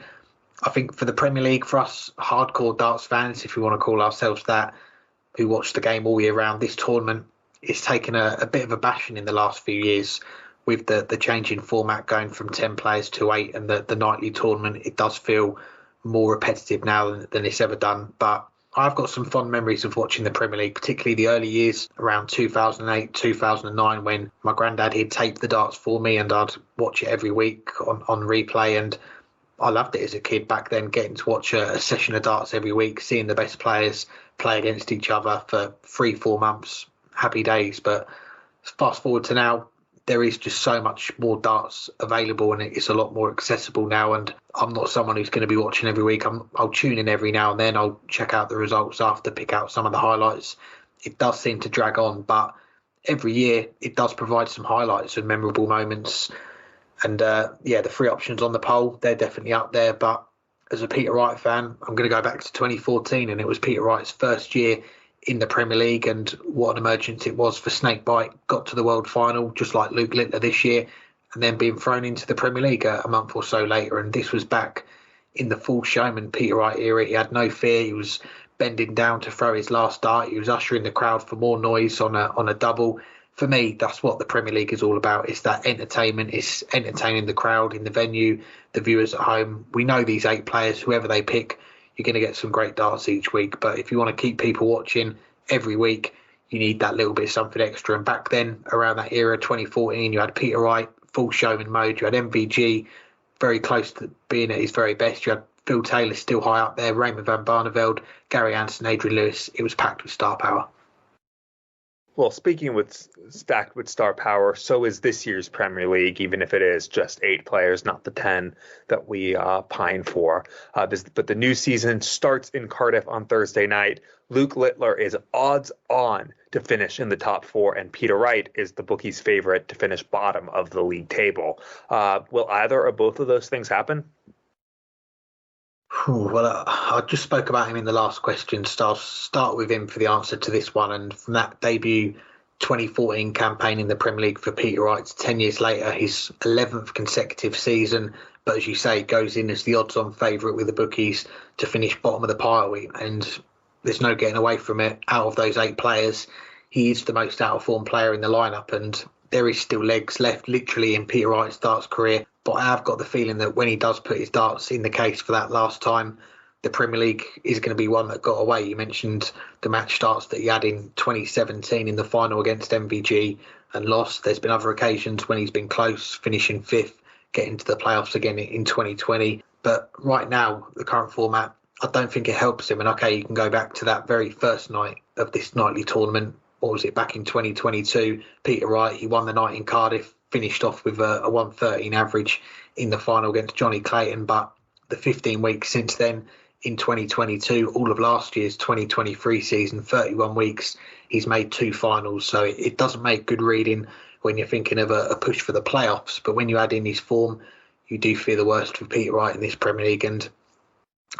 I think for the Premier League, for us hardcore darts fans, if we want to call ourselves that, who watch the game all year round, this tournament is taken a bit of a bashing in the last few years with the change in format going from 10 players to 8 and the nightly tournament. It does feel more repetitive now than it's ever done. But I've got some fond memories of watching the Premier League, particularly the early years around 2008, 2009, when my granddad, he'd tape the darts for me and I'd watch it every week on replay. And I loved it as a kid back then, getting to watch a session of darts every week, seeing the best players play against each other for 3-4 months. Happy days. But fast forward to now, there is just so much more darts available and it's a lot more accessible now. And I'm not someone who's going to be watching every week. I'll tune in every now and then. I'll check out the results after, pick out some of the highlights. It does seem to drag on, but every year it does provide some highlights and memorable moments. And the 3 options on the poll, they're definitely up there. But as a Peter Wright fan, I'm going to go back to 2014, and it was Peter Wright's first year in the Premier League, and what an emergence it was for Snakebite. Got to the World Final, just like Luke Littler this year, and then being thrown into the Premier League a month or so later. And this was back in the full showman Peter Wright era. He had no fear. He was bending down to throw his last dart. He was ushering the crowd for more noise on a double. For me, that's what the Premier League is all about. It's that entertainment. It's entertaining the crowd in the venue, the viewers at home. We know these 8 players, whoever they pick, you're going to get some great darts each week. But if you want to keep people watching every week, you need that little bit of something extra. And back then, around that era, 2014, you had Peter Wright, full showman mode. You had MVG, very close to being at his very best. You had Phil Taylor still high up there, Raymond van Barneveld, Gary Anderson, Adrian Lewis. It was packed with star power. Well, speaking stacked with star power, so is this year's Premier League, even if it is just 8 players, not the 10 that we pine for. But the new season starts in Cardiff on Thursday night. Luke Littler is odds on to finish in the top 4, and Peter Wright is the bookies' favorite to finish bottom of the league table. Will either or both of those things happen? Well, I just spoke about him in the last question, so I'll start with him for the answer to this one. And from that debut 2014 campaign in the Premier League for Peter Wright, 10 years later, his 11th consecutive season, but as you say, goes in as the odds-on favourite with the bookies to finish bottom of the pile. And there's no getting away from it. Out of those 8 players, he is the most out-of-form player in the lineup, and there is still legs left literally in Peter Wright's darts career. But I have got the feeling that when he does put his darts in the case for that last time, the Premier League is going to be one that got away. You mentioned the match starts that he had in 2017 in the final against MVG and lost. There's been other occasions when he's been close, finishing 5th, getting to the playoffs again in 2020. But right now, the current format, I don't think it helps him. And okay, you can go back to that very first night of this nightly tournament. What was it, back in 2022? Peter Wright, he won the night in Cardiff, finished off with a 113 average in the final against Johnny Clayton. But the 15 weeks since then, in 2022, all of last year's 2023 season, 31 weeks, he's made 2 finals. So it doesn't make good reading when you're thinking of a push for the playoffs. But when you add in his form, you do fear the worst for Peter Wright in this Premier League. And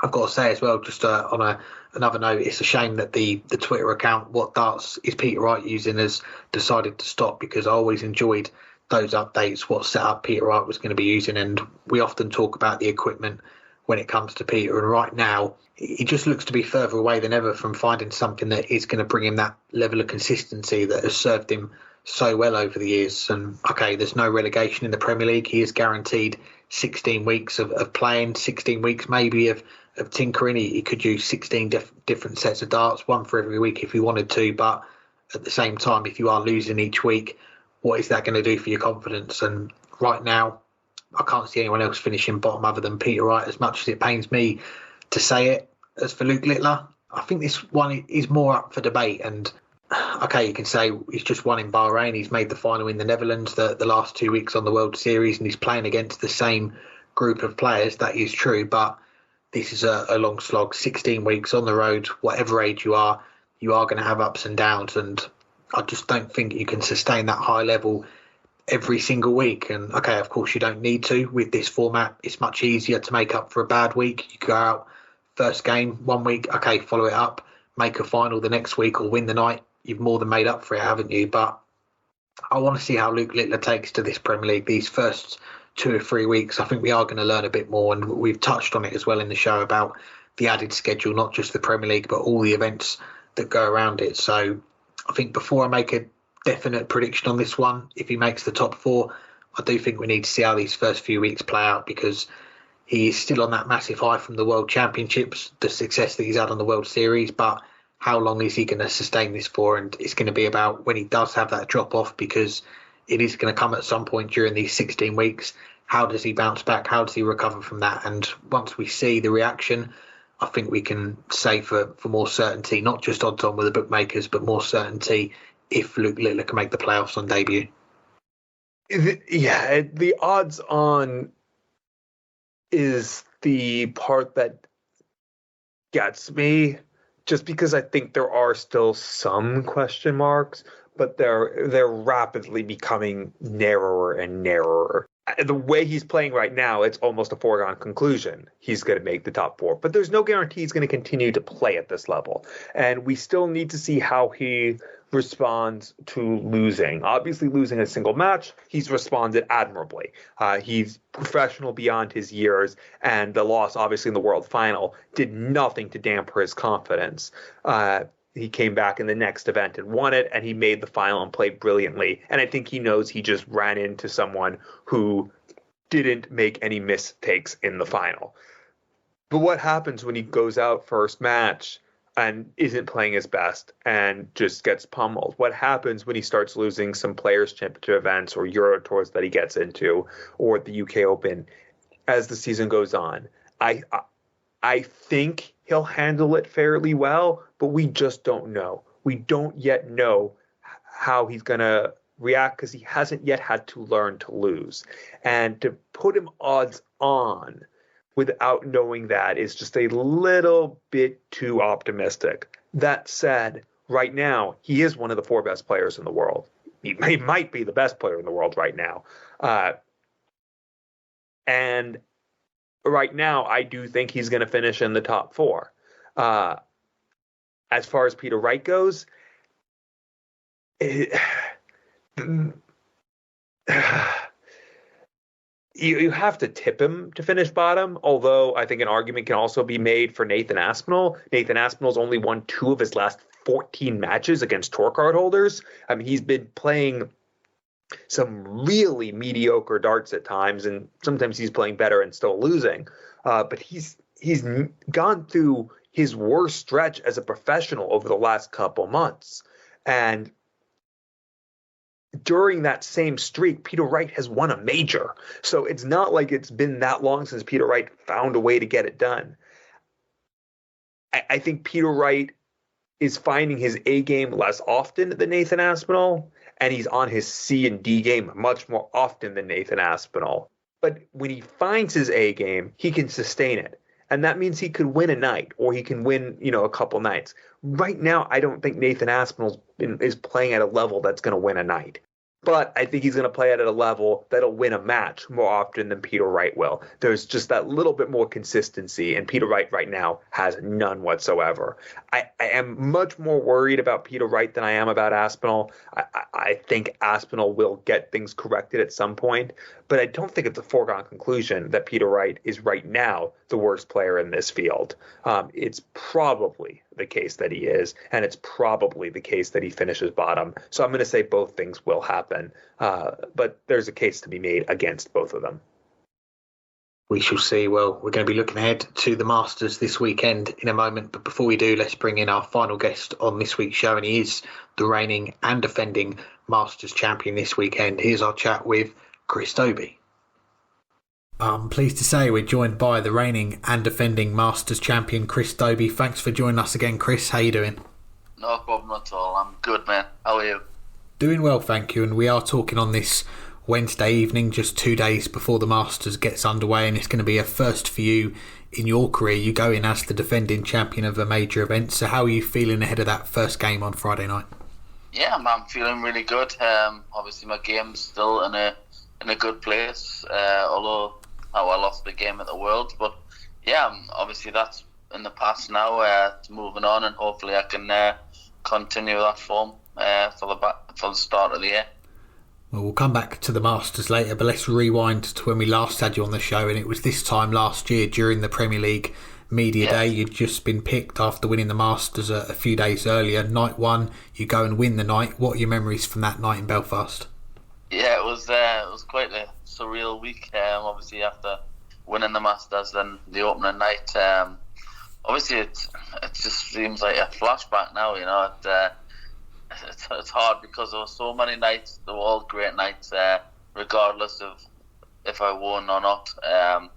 I've got to say as well, just on another note, it's a shame that the Twitter account, What Darts is Peter Wright using, has decided to stop, because I always enjoyed those updates, what setup Peter Wright was going to be using. And we often talk about the equipment when it comes to Peter. And right now, he just looks to be further away than ever from finding something that is going to bring him that level of consistency that has served him so well over the years. And okay, there's no relegation in the Premier League. He is guaranteed 16 weeks of playing, 16 weeks maybe of tinkering. He could use 16 different sets of darts, one for every week if he wanted to. But at the same time, if you are losing each week, what is that going to do for your confidence? And right now, I can't see anyone else finishing bottom other than Peter Wright, as much as it pains me to say it. As for Luke Littler, I think this one is more up for debate. And okay, you can say he's just won in Bahrain. He's made the final in the Netherlands the last 2 weeks on the World Series, and he's playing against the same group of players. That is true, but this is a long slog, 16 weeks on the road. Whatever age you are going to have ups and downs. And I just don't think you can sustain that high level every single week. And okay, of course you don't need to. With this format, it's much easier to make up for a bad week. You go out first game 1 week, okay, follow it up, make a final the next week or win the night. You've more than made up for it, haven't you? But I want to see how Luke Littler takes to this Premier League these first 2 or 3 weeks. I think we are going to learn a bit more, and we've touched on it as well in the show about the added schedule, not just the Premier League, but all the events that go around it. So I think before I make a definite prediction on this one, if he makes the top 4, I do think we need to see how these first few weeks play out, because he is still on that massive high from the World Championships, the success that he's had on the World Series. But how long is he going to sustain this for? And it's going to be about when he does have that drop off, because it is going to come at some point during these 16 weeks. How does he bounce back? How does he recover from that? And once we see the reaction, I think we can say for more certainty, not just odds on with the bookmakers, but more certainty if Luke Littler can make the playoffs on debut. Yeah, the odds on is the part that gets me, just because I think there are still some question marks, but they're rapidly becoming narrower and narrower the way he's playing right now, it's almost a foregone conclusion he's going to make the top 4. But there's no guarantee he's going to continue to play at this level. And we still need to see how he responds to losing. Obviously, losing a single match, he's responded admirably. He's professional beyond his years, and the loss, obviously, in the World Final did nothing to damper his confidence. He came back in the next event and won it, and he made the final and played brilliantly. And I think he knows he just ran into someone who didn't make any mistakes in the final. But what happens when he goes out first match and isn't playing his best and just gets pummeled? What happens when he starts losing some Players' Championship events or Euro Tours that he gets into, or the UK Open as the season goes on? I think he'll handle it fairly well, but we just don't know. We don't yet know how he's going to react because he hasn't yet had to learn to lose. And to put him odds on without knowing that is just a little bit too optimistic. That said, right now, he is one of the 4 best players in the world. He might be the best player in the world right now. And right now, I do think he's going to finish in the top 4. As far as Peter Wright goes, you have to tip him to finish bottom, although I think an argument can also be made for Nathan Aspinall. Nathan Aspinall's only won 2 of his last 14 matches against tour card holders. I mean, he's been playing some really mediocre darts at times, and sometimes he's playing better and still losing. But he's gone through his worst stretch as a professional over the last couple months. And during that same streak, Peter Wright has won a major. So it's not like it's been that long since Peter Wright found a way to get it done. I think Peter Wright is finding his A game less often than Nathan Aspinall, and he's on his C and D game much more often than Nathan Aspinall. But when he finds his A game, he can sustain it. And that means he could win a night, or he can win, a couple nights. Right now, I don't think Nathan Aspinall is playing at a level that's going to win a night. But I think he's going to play at a level that'll win a match more often than Peter Wright will. There's just that little bit more consistency, and Peter Wright right now has none whatsoever. I am much more worried about Peter Wright than I am about Aspinall. I think Aspinall will get things corrected at some point, but I don't think it's a foregone conclusion that Peter Wright is right now the worst player in this field. It's probably the case that he is, and it's probably the case that he finishes bottom. So I'm going to say both things will happen, but there's a case to be made against both of them. We shall see. Well, we're going to be looking ahead to the Masters this weekend in a moment, but before we do, let's bring in our final guest on this week's show, and he is the reigning and defending Masters champion this weekend. Here's our chat with Chris Dobey. I'm pleased to say we're joined by the reigning and defending Masters champion, Chris Dobey. Thanks for joining us again, Chris. How you doing? No problem at all. I'm good, man. How are you? Doing well, thank you. And we are talking on this Wednesday evening, just 2 days before the Masters gets underway, and it's going to be a first for you in your career. You go in as the defending champion of a major event. So how are you feeling ahead of that first game on Friday night? Yeah, I'm feeling really good. Obviously, my game's still in a good place, although I lost the game at the Worlds. But yeah, obviously that's in the past now. It's moving on, and hopefully I can continue that form for the start of the year. Well, we'll come back to the Masters later, but let's rewind to when we last had you on the show, and it was this time last year during the Premier League Media Day. You'd just been picked after winning the Masters a few days earlier. Night 1, you go and win the night. What are your memories from that night in Belfast? Yeah, it was quite a surreal week. Obviously, after winning the Masters and the opening night, obviously it just seems like a flashback now. It's hard because there were so many nights. They were all great nights, regardless of if I won or not. I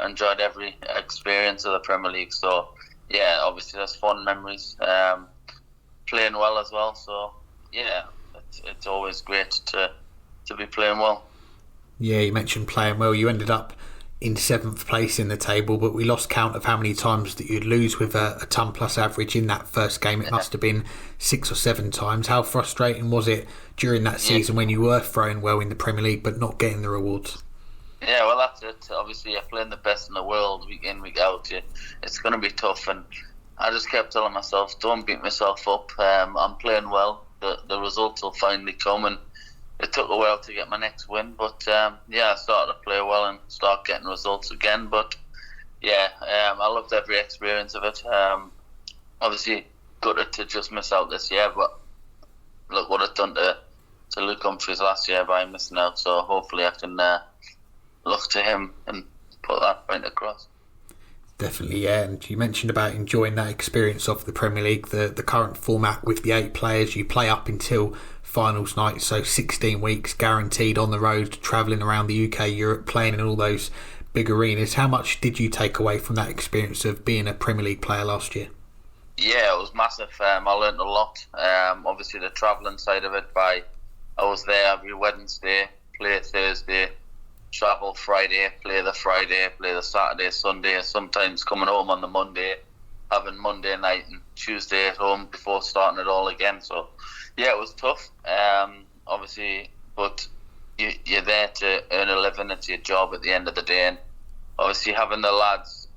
enjoyed every experience of the Premier League. So yeah, obviously there's fun memories. Playing well as well. So yeah, it's always great to be playing well. Yeah, you mentioned playing well. You ended up in 7th place in the table, but we lost count of how many times that you'd lose with a ton plus average in that first game. It must have been 6 or 7 times. How frustrating was it during that season when you were throwing well in the Premier League but not getting the rewards? Yeah, well, that's it. Obviously, you're playing the best in the world week in, week out. It's going to be tough, and I just kept telling myself, don't beat myself up. I'm playing well. The results will finally come, and it took a while to get my next win. But I started to play well and start getting results again. But I loved every experience of it. Obviously, gutted to just miss out this year, but look what it's done to Luke Humphries last year by missing out. So hopefully I can look to him and put that point across. Definitely, yeah. And you mentioned about enjoying that experience of the Premier League, the current format with the 8 players. You play up until finals night, so 16 weeks guaranteed on the road, travelling around the UK, Europe, playing in all those big arenas. How much did you take away from that experience of being a Premier League player last year? Yeah, it was massive. I learned a lot. Obviously, the travelling side of it. I was there every Wednesday, play Thursday, travel Friday, play the Saturday, Sunday, sometimes coming home on the Monday, having Monday night and Tuesday at home before starting it all again. So, yeah, it was tough, obviously, but you're there to earn a living. It's your job at the end of the day, and obviously having the lads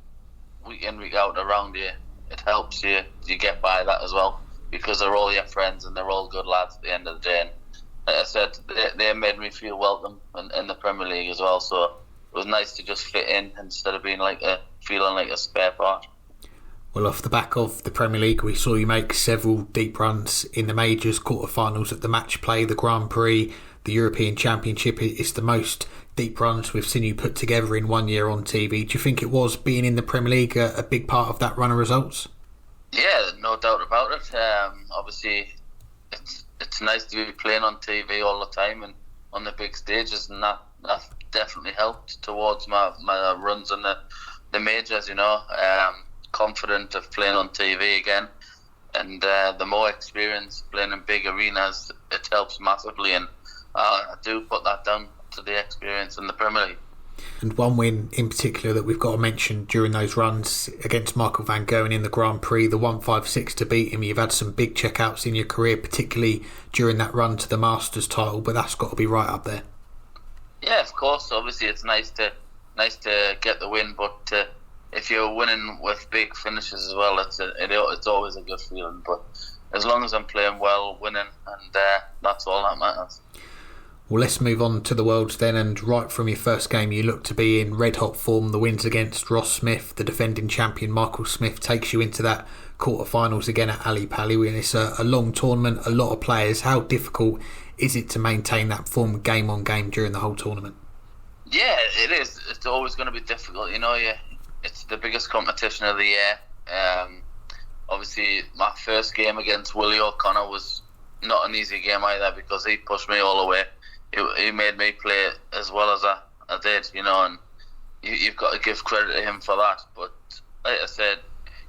week in, week out around you, it helps you get by that as well, because they're all your friends and they're all good lads at the end of the day. And like I said, they made me feel welcome in the Premier League as well, so it was nice to just fit in instead of being feeling like a spare part. Well, off the back of the Premier League, we saw you make several deep runs in the majors, quarterfinals at the match play, the Grand Prix, the European Championship. It's the most deep runs we've seen you put together in 1 year on TV. Do you think it was, being in the Premier League, a big part of that run of results? Yeah, no doubt about it. Obviously, it's nice to be playing on TV all the time and on the big stages, and that definitely helped towards my runs in the majors, confident of playing on TV again, and the more experience playing in big arenas, it helps massively, and I do put that down to the experience in the Premier League. And one win in particular that we've got to mention during those runs against Michael van Gerwen in the Grand Prix, the 156 to beat him. You've had some big checkouts in your career, particularly during that run to the Masters title, but that's got to be right up there. Yeah, of course. Obviously, it's nice to get the win, but if you're winning with big finishes as well, it's always a good feeling. But as long as I'm playing well, winning, and that's all that matters. Well, let's move on to the Worlds then, and right from your first game you look to be in red-hot form. The wins against Ross Smith, the defending champion Michael Smith, takes you into that quarter-finals again at Ali Pali, and it's a long tournament, a lot of players. How difficult is it to maintain that form game on game during the whole tournament? Yeah, it is. It's always going to be difficult, it's the biggest competition of the year. Obviously, my first game against Willie O'Connor was not an easy game either, because he pushed me all the way. He made me play as well as I did, and you've got to give credit to him for that. But like I said,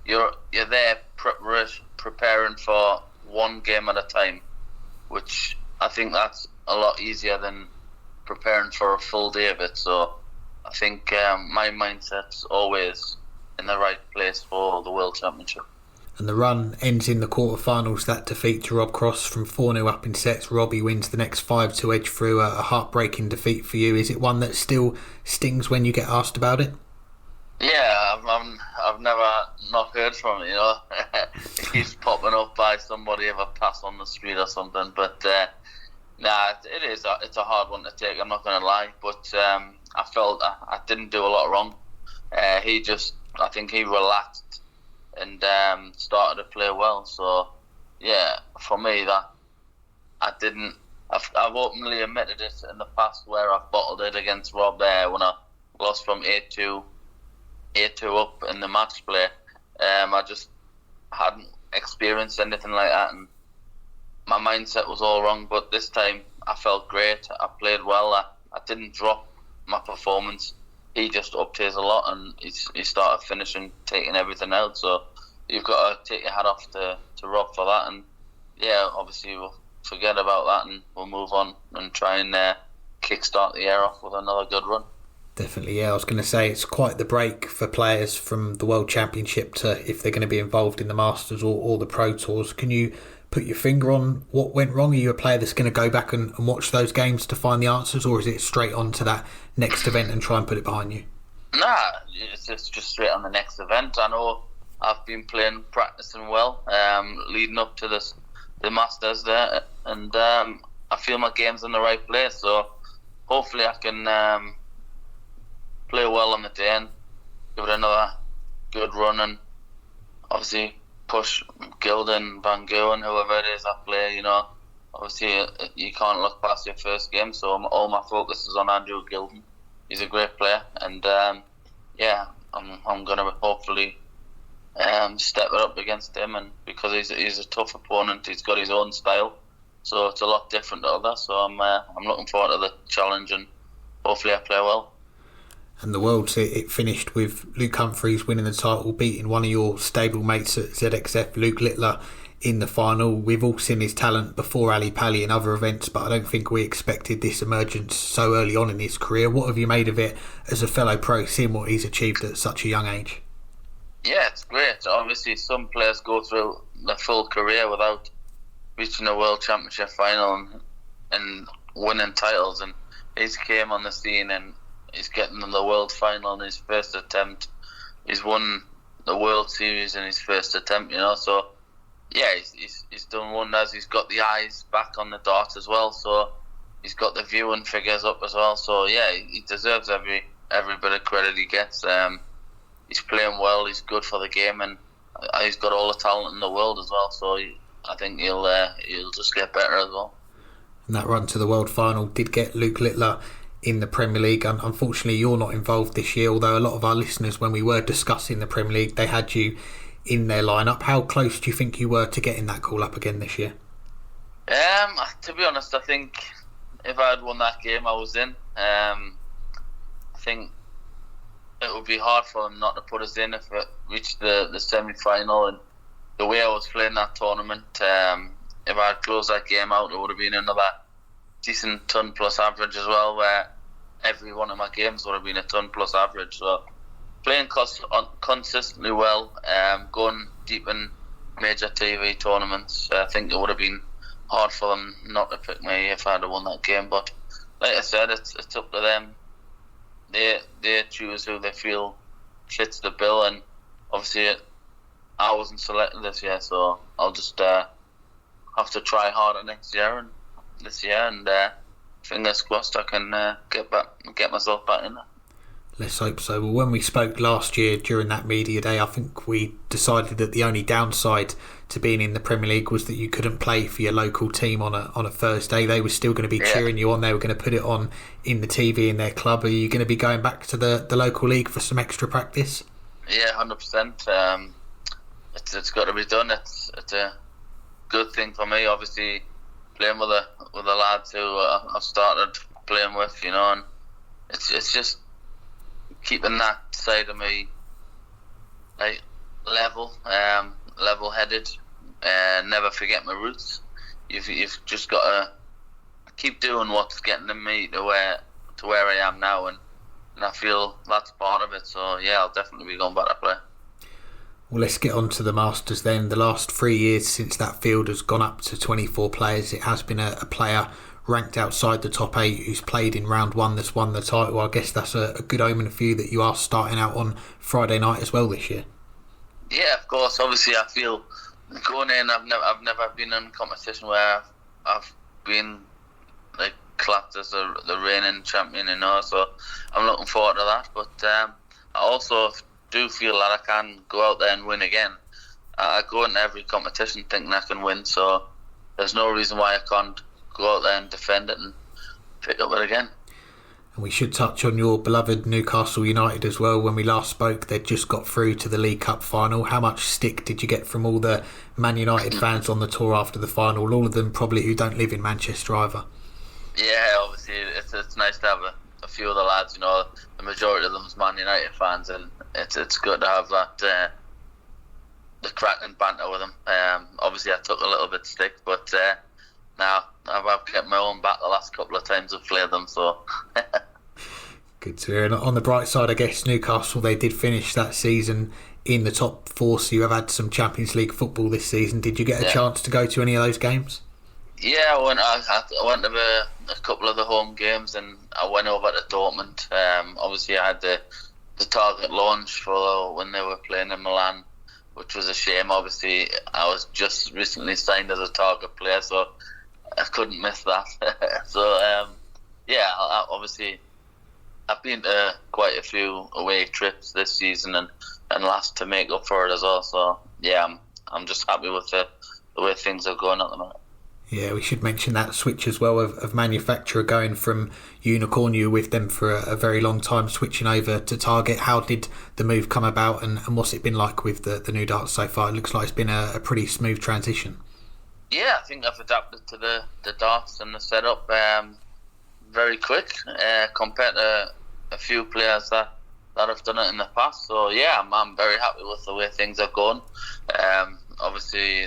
you're there preparing for one game at a time, which I think that's a lot easier than preparing for a full day of it. So I think my mindset's always in the right place for the World Championship. And the run ends in the quarterfinals. That defeat to Rob Cross from 4-0 up in sets. Robbie wins the next 5 to edge through a heartbreaking defeat for you. Is it one that still stings when you get asked about it? Yeah, I've never not heard from it, It keeps popping up by somebody if I pass on the street or something. But it's a hard one to take, I'm not going to lie. But I felt I didn't do a lot wrong. I think he relaxed and started to play well. So yeah, for me, that I've openly admitted it in the past where I've bottled it against Rob there when I lost from 8-2 up in the match play. I just hadn't experienced anything like that, and my mindset was all wrong. But this time I felt great. I played well. I didn't drop my performance. He just upped his a lot, and he started finishing, taking everything out. So you've got to take your hat off to Rob for that. And yeah, obviously we'll forget about that and we'll move on and try and kickstart the year off with another good run. Definitely, yeah. I was going to say it's quite the break for players from the World Championship to if they're going to be involved in the Masters or the Pro Tours. Can you put your finger on what went wrong? Are you a player that's going to go back and watch those games to find the answers, or is it straight on to that next event and try and put it behind you? Nah, it's just straight on the next event. I know I've been practicing well, leading up to the Masters there, and I feel my game's in the right place. So hopefully I can play well on the day and give it another good run, and obviously push Gilding, Van Gogh, whoever it is I play. Obviously you can't look past your first game, so all my focus is on Andrew Gilding. He's a great player, and I'm gonna hopefully step it up against him, and because he's a tough opponent, he's got his own style, so it's a lot different to others. So I'm looking forward to the challenge, and hopefully I play well. And the Worlds, it finished with Luke Humphries winning the title, beating one of your stable mates at ZXF, Luke Littler, in the final. We've all seen his talent before Ali Pali and other events, but I don't think we expected this emergence so early on in his career. What have you made of it as a fellow pro, seeing what he's achieved at such a young age? Yeah, it's great. Obviously, some players go through their full career without reaching a World Championship final and winning titles, and he's came on the scene and he's getting in the World Final in his first attempt. He's won the World Series in his first attempt, So yeah, he's done wonders. He's got the eyes back on the dart as well, so he's got the viewing figures up as well. So yeah, he deserves every bit of credit he gets. He's playing well. He's good for the game, and he's got all the talent in the world as well. So I think he'll just get better as well. And that run to the World Final did get Luke Littler in the Premier League. Unfortunately, you're not involved this year, although a lot of our listeners, when we were discussing the Premier League, they had you in their lineup. How close do you think you were to getting that call up again this year? To be honest, I think if I had won that game I was in. I think it would be hard for them not to put us in if it reached the semi-final, and the way I was playing that tournament, if I had closed that game out, it would have been another decent ton plus average as well, where every one of my games would have been a ton plus average. So playing consistently well, going deep in major TV tournaments, I think it would have been hard for them not to pick me if I had won that game. But like I said, it's up to them. They choose who they feel fits the bill, and obviously I wasn't selected this year, so I'll just have to try harder this year, and fingers crossed I can get myself back in there. Let's hope so. Well, when we spoke last year during that media day, I think we decided that the only downside to being in the Premier League was that you couldn't play for your local team on a Thursday. They were still going to be cheering you on. They were going to put it on in the TV in their club. Are you going to be going back to the local league for some extra practice? Yeah, 100%. It's got to be done. It's a good thing for me, obviously, playing with the lads who I've started playing with, and it's just keeping that side of me like level-headed, never forget my roots. You've just got to keep doing what's getting me to where I am now, and I feel that's part of it. So yeah, I'll definitely be going back to play. Well, let's get on to the Masters then. The last 3 years since that field has gone up to 24 players, it has been a player ranked outside the top 8 who's played in round 1 that's won the title. I guess that's a good omen for you that you are starting out on Friday night as well this year. Yeah, of course. Obviously, I feel going in, I've never been in a competition where I've been like clapped as the reigning champion, so I'm looking forward to that. But I also do feel that I can go out there and win again. I go into every competition thinking I can win, so there's no reason why I can't go out there and defend it and pick up it again. And we should touch on your beloved Newcastle United as well. When we last spoke, they'd just got through to the League Cup final. How much stick did you get from all the Man United fans on the tour after the final? All of them probably who don't live in Manchester either. Yeah, obviously it's nice to have a few of the lads, the majority of them is Man United fans, and it's good to have that the cracking banter with them. Obviously I took a little bit of stick, but now I've kept my own back the last couple of times I've played them, so Good to hear. And on the bright side, I guess Newcastle, they did finish that season in the top four, so you have had some Champions League football this season. Did you get a chance to go to any of those games? Yeah, I went to a couple of the home games, and I went over to Dortmund. Obviously, I had the target launch for when they were playing in Milan, which was a shame. Obviously, I was just recently signed as a target player, so I couldn't miss that. So, obviously, I've been to quite a few away trips this season and last to make up for it as well. So, yeah, I'm just happy with the way things are going at the moment. Yeah, we should mention that switch as well of manufacturer going from Unicorn. You were with them for a very long time, switching over to Target. How did the move come about, and what's it been like with the new darts so far? It looks like it's been a pretty smooth transition. Yeah, I think I've adapted to the darts and the setup very quick compared to a few players that have done it in the past. So yeah, I'm very happy with the way things are going. Obviously,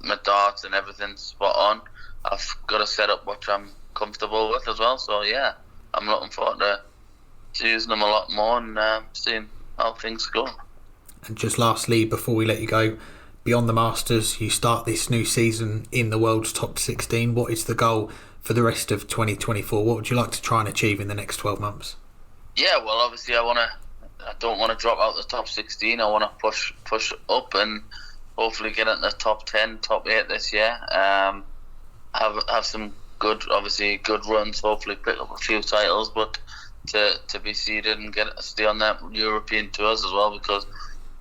my darts and everything's spot on. I've got a setup which I'm comfortable with as well. So yeah, I'm looking forward to using them a lot more and seeing how things go. And just lastly, before we let you go, beyond the Masters, you start this new season in the world's top 16. What is the goal for the rest of 2024? What would you like to try and achieve in the next 12 months? Yeah, well, obviously I don't want to drop out the top 16. I want to push up and hopefully get into the top 10, top 8 this year. Have some good runs, hopefully pick up a few titles, but to be seeded and stay on that European tours as well, because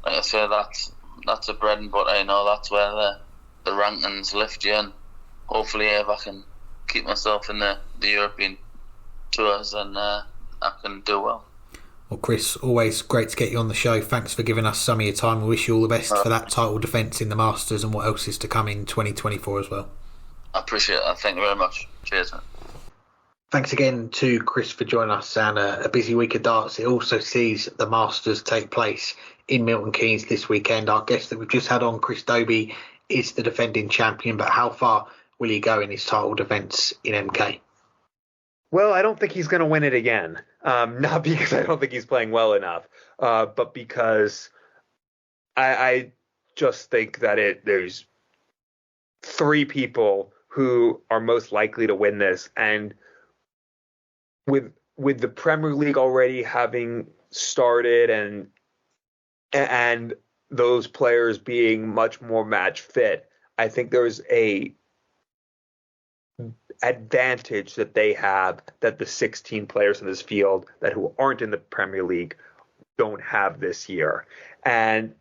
like I say, that's a bread and butter. That's where the rankings lift you, and hopefully if I can keep myself in the European tours, and I can do well. Well, Chris, always great to get you on the show. Thanks for giving us some of your time. We wish you all the best for that title defence in the Masters and what else is to come in 2024 as well. I appreciate that. Thank you very much. Cheers, man. Thanks again to Chris for joining us, and a busy week of darts. It also sees the Masters take place in Milton Keynes this weekend. Our guest that we've just had on, Chris Dobey, is the defending champion, but how far will he go in his title defence in MK? Well, I don't think he's going to win it again. Not because I don't think he's playing well enough, but because I just think that there's three people who are most likely to win this, and with the Premier League already having started and those players being much more match fit, I think there's a advantage that they have that the 16 players in this field who aren't in the Premier League don't have this year. And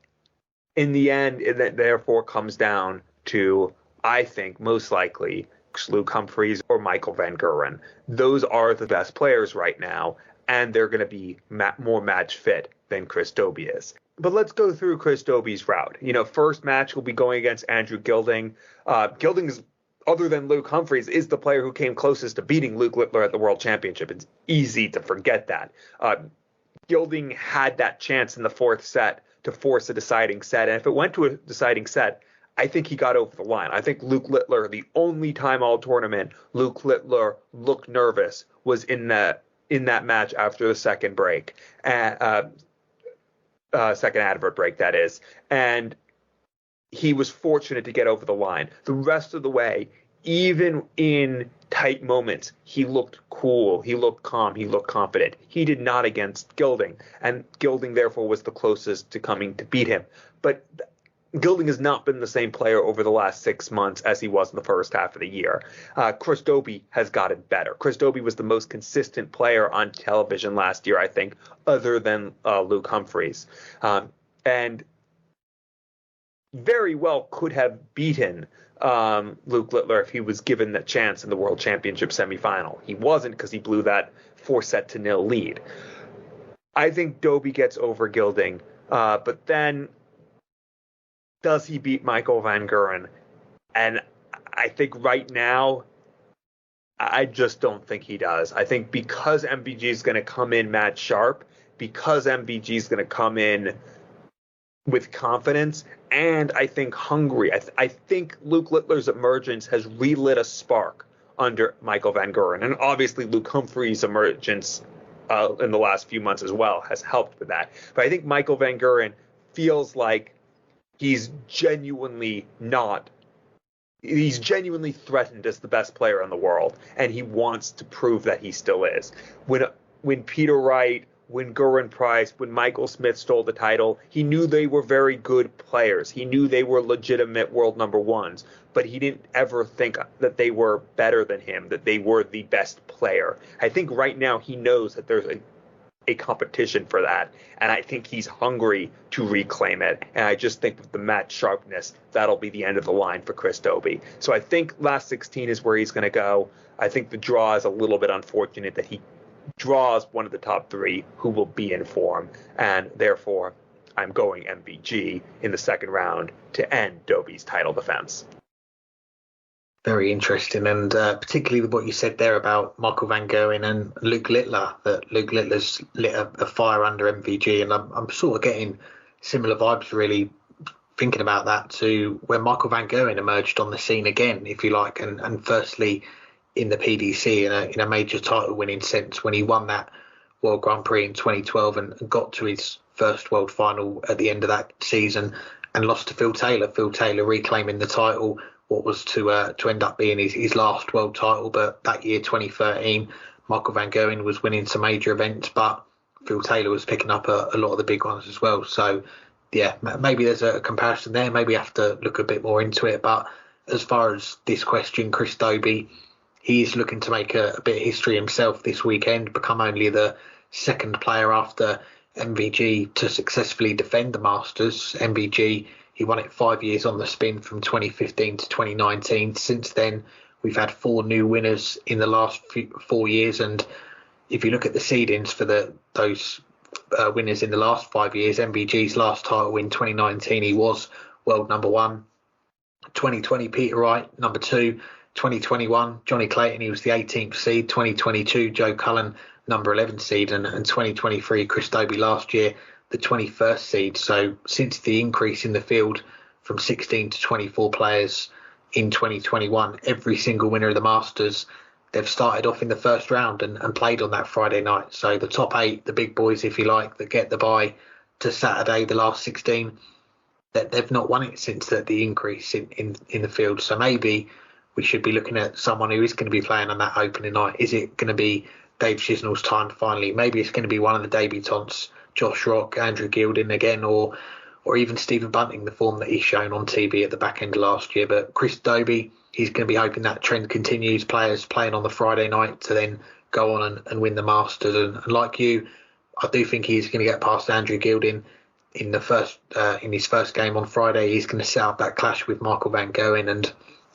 in the end, it therefore comes down to, I think, most likely Luke Humphries or Michael Van Gerwen. Those are the best players right now, and they're going to be more match fit than Chris Dobey is. But let's go through Chris Dobey's route. First match will be going against Andrew Gilding. Gilding is, other than Luke Humphries, is the player who came closest to beating Luke Littler at the World Championship. It's easy to forget that. Gilding had that chance in the fourth set to force a deciding set, and if it went to a deciding set, I think he got over the line. I think Luke Littler, the only time all tournament Luke Littler looked nervous was in that match after the second break, second advert break, that is, and he was fortunate to get over the line. The rest of the way, even in tight moments, he looked cool, he looked calm, he looked confident. He did not against Gilding, and Gilding therefore was the closest to coming to beat him. But Gilding has not been the same player over the last 6 months as he was in the first half of the year. Chris Dobey has gotten better. Chris Dobey was the most consistent player on television last year, I think, other than Luke Humphries. And very well could have beaten Luke Littler if he was given that chance in the World Championship semifinal. He wasn't, because he blew that 4-0 lead. I think Dobey gets over Gilding, but then does he beat Michael Van Gerwen? And I think right now, I just don't think he does. I think because MVG is going to come in match sharp, because MVG is going to come in with confidence, and I think hungry. I think Luke Littler's emergence has relit a spark under Michael Van Gerwen. And obviously Luke Humphries' emergence in the last few months as well has helped with that. But I think Michael Van Gerwen feels like he's genuinely threatened as the best player in the world, and he wants to prove that he still is. When Peter Wright, when Gerwyn Price, when Michael Smith stole the title, he knew they were very good players. He knew they were legitimate world number ones, but he didn't ever think that they were better than him, that they were the best player. I think right now he knows that there's a competition for that, and I think he's hungry to reclaim it. And I just think with the match sharpness, that'll be the end of the line for Chris Dobey. So I think last 16 is where he's going to go. I think the draw is a little bit unfortunate that he draws one of the top three who will be in form, and therefore I'm going MVG in the second round to end Dobey's title defense. Very interesting, and particularly with what you said there about Michael Van Gerwen and Luke Littler, that Luke Littler's lit a fire under MVG, and I'm sort of getting similar vibes really thinking about that to when Michael Van Gerwen emerged on the scene again, if you like, and firstly in the PDC in a major title winning sense when he won that World Grand Prix in 2012 and got to his first World Final at the end of that season and lost to Phil Taylor. Phil Taylor reclaiming the title, what was to end up being his last world title. But that year, 2013, Michael Van Gerwen was winning some major events, but Phil Taylor was picking up a lot of the big ones as well. So, yeah, maybe there's a comparison there. Maybe I have to look a bit more into it. But as far as this question, Chris Dobey, he is looking to make a bit of history himself this weekend, become only the second player after MVG to successfully defend the Masters. MVG, he won it 5 years on the spin from 2015 to 2019. Since then, we've had 4 new winners in the last 4 years. And if you look at the seedings for those winners in the last 5 years, MVG's last title in 2019, he was world number 1. 2020, Peter Wright, number 2. 2021, Johnny Clayton, he was the 18th seed. 2022, Joe Cullen, number 11 seed. And 2023, Chris Dobey last year, the 21st seed. So since the increase in the field from 16 to 24 players in 2021, every single winner of the Masters, they've started off in the first round and played on that Friday night. So the top 8, the big boys, if you like, that get the bye to Saturday, the last 16, that they've not won it since the increase in the field. So maybe we should be looking at someone who is going to be playing on that opening night. Is it going to be Dave Chisnall's time finally? Maybe it's going to be one of the debutants, Josh Rock, Andrew Gilding again, or even Stephen Bunting, the form that he's shown on TV at the back end of last year. But Chris Dobey, he's going to be hoping that trend continues, players playing on the Friday night to then go on and win the Masters. And like you, I do think he's going to get past Andrew Gilding in his first game on Friday. He's going to set up that clash with Michael Van Gerwen, and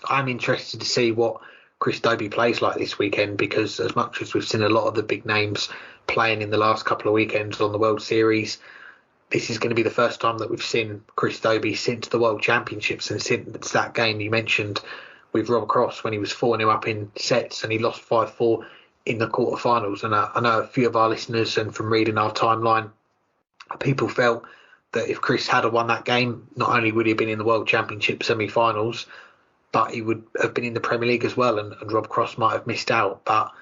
I'm interested to see what Chris Dobey plays like this weekend, because as much as we've seen a lot of the big names playing in the last couple of weekends on the World Series, this is going to be the first time that we've seen Chris Dobey since the World Championships and since that game you mentioned with Rob Cross when he was 4-0 up in sets and he lost 5-4 in the quarterfinals. And I know a few of our listeners, and from reading our timeline, people felt that if Chris had won that game, not only would he have been in the World Championship semi-finals, but he would have been in the Premier League as well, and Rob Cross might have missed out. But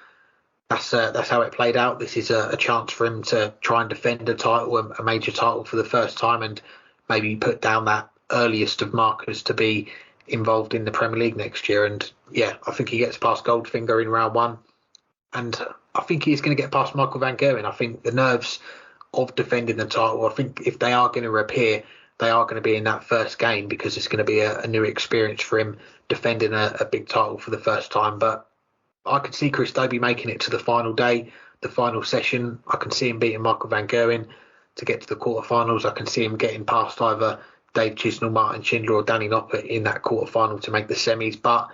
that's how it played out. This is a chance for him to try and defend a title, a major title for the first time, and maybe put down that earliest of markers to be involved in the Premier League next year. And yeah, I think he gets past Goldfinger in round 1, and I think he's going to get past Michael Van Gerwen. I think the nerves of defending the title, I think if they are going to appear, they are going to be in that first game, because it's going to be a new experience for him defending a big title for the first time. But I could see Chris Dobey making it to the final day, the final session. I can see him beating Michael Van Gerwen to get to the quarterfinals. I can see him getting past either Dave Chisnall, Martin Schindler or Danny Noppert in that quarterfinal to make the semis. But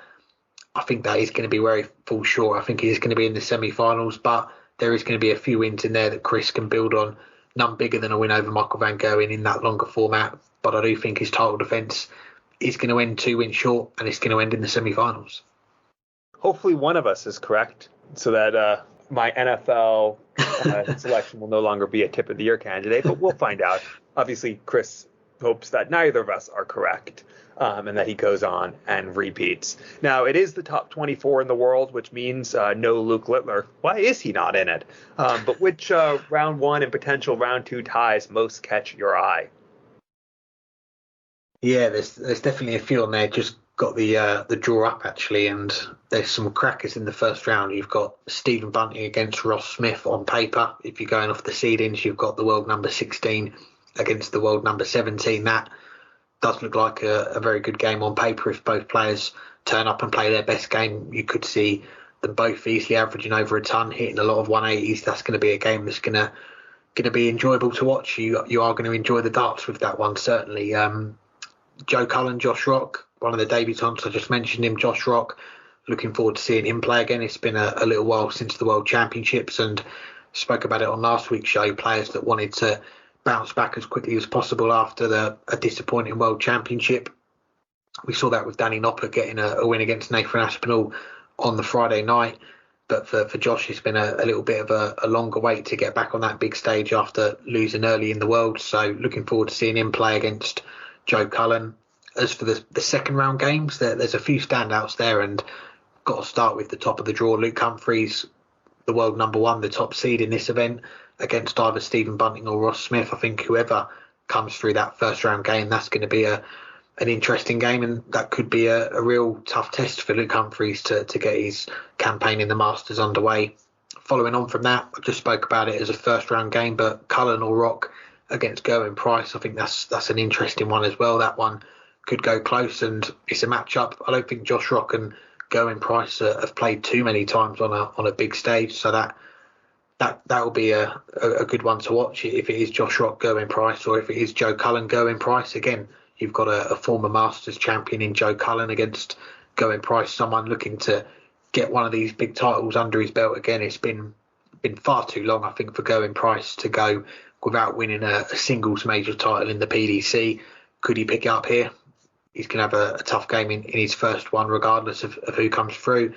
I think that is going to be where he falls short. I think he is going to be in the semi-finals, but there is going to be a few wins in there that Chris can build on. None bigger than a win over Michael Van Gerwen in that longer format. But I do think his title defence is going to end 2 wins short, and it's going to end in the semi-finals. Hopefully one of us is correct, so that my NFL selection will no longer be a tip of the year candidate, but we'll find out. Obviously, Chris hopes that neither of us are correct, and that he goes on and repeats. Now, it is the top 24 in the world, which means no Luke Littler. Why is he not in it? But which round 1 and potential round 2 ties most catch your eye? Yeah, there's definitely a few on there. Just got the draw up actually, and there's some crackers in the first round. You've got Stephen Bunting against Ross Smith on paper. If you're going off the seedings, you've got the world number 16 against the world number 17. That does look like a very good game on paper. If both players turn up and play their best game, you could see them both easily averaging over a ton, hitting a lot of 180s. That's going to be a game that's going to be enjoyable to watch. You are going to enjoy the darts with that one, certainly. Joe Cullen, Josh Rock, one of the debutants, I just mentioned him, Josh Rock. Looking forward to seeing him play again. It's been a little while since the World Championships, and spoke about it on last week's show. Players that wanted to bounce back as quickly as possible after a disappointing World Championship. We saw that with Danny Noppert getting a win against Nathan Aspinall on the Friday night. But for Josh, it's been a little bit of a longer wait to get back on that big stage after losing early in the world. So looking forward to seeing him play against Joe Cullen. As for the second round games, there's a few standouts there, and got to start with the top of the draw. Luke Humphries, the world number one, the top seed in this event, against either Stephen Bunting or Ross Smith. I think whoever comes through that first round game, that's going to be an interesting game, and that could be a real tough test for Luke Humphries to get his campaign in the Masters underway. Following on from that, I just spoke about it as a first round game, but Cullen or Rock against Gerwyn Price, I think that's an interesting one as well. That one could go close, and it's a matchup. I don't think Josh Rock and Gerwyn Price have played too many times on a big stage, so that will be a good one to watch. If it is Josh Rock, Gerwyn Price, or if it is Joe Cullen, Gerwyn Price, again, you've got a former Masters champion in Joe Cullen against Gerwyn Price, someone looking to get one of these big titles under his belt again. It's been far too long, I think, for Gerwyn Price to go without winning a singles major title in the PDC. Could he pick it up here? He's going to have a tough game in his first one, regardless of who comes through.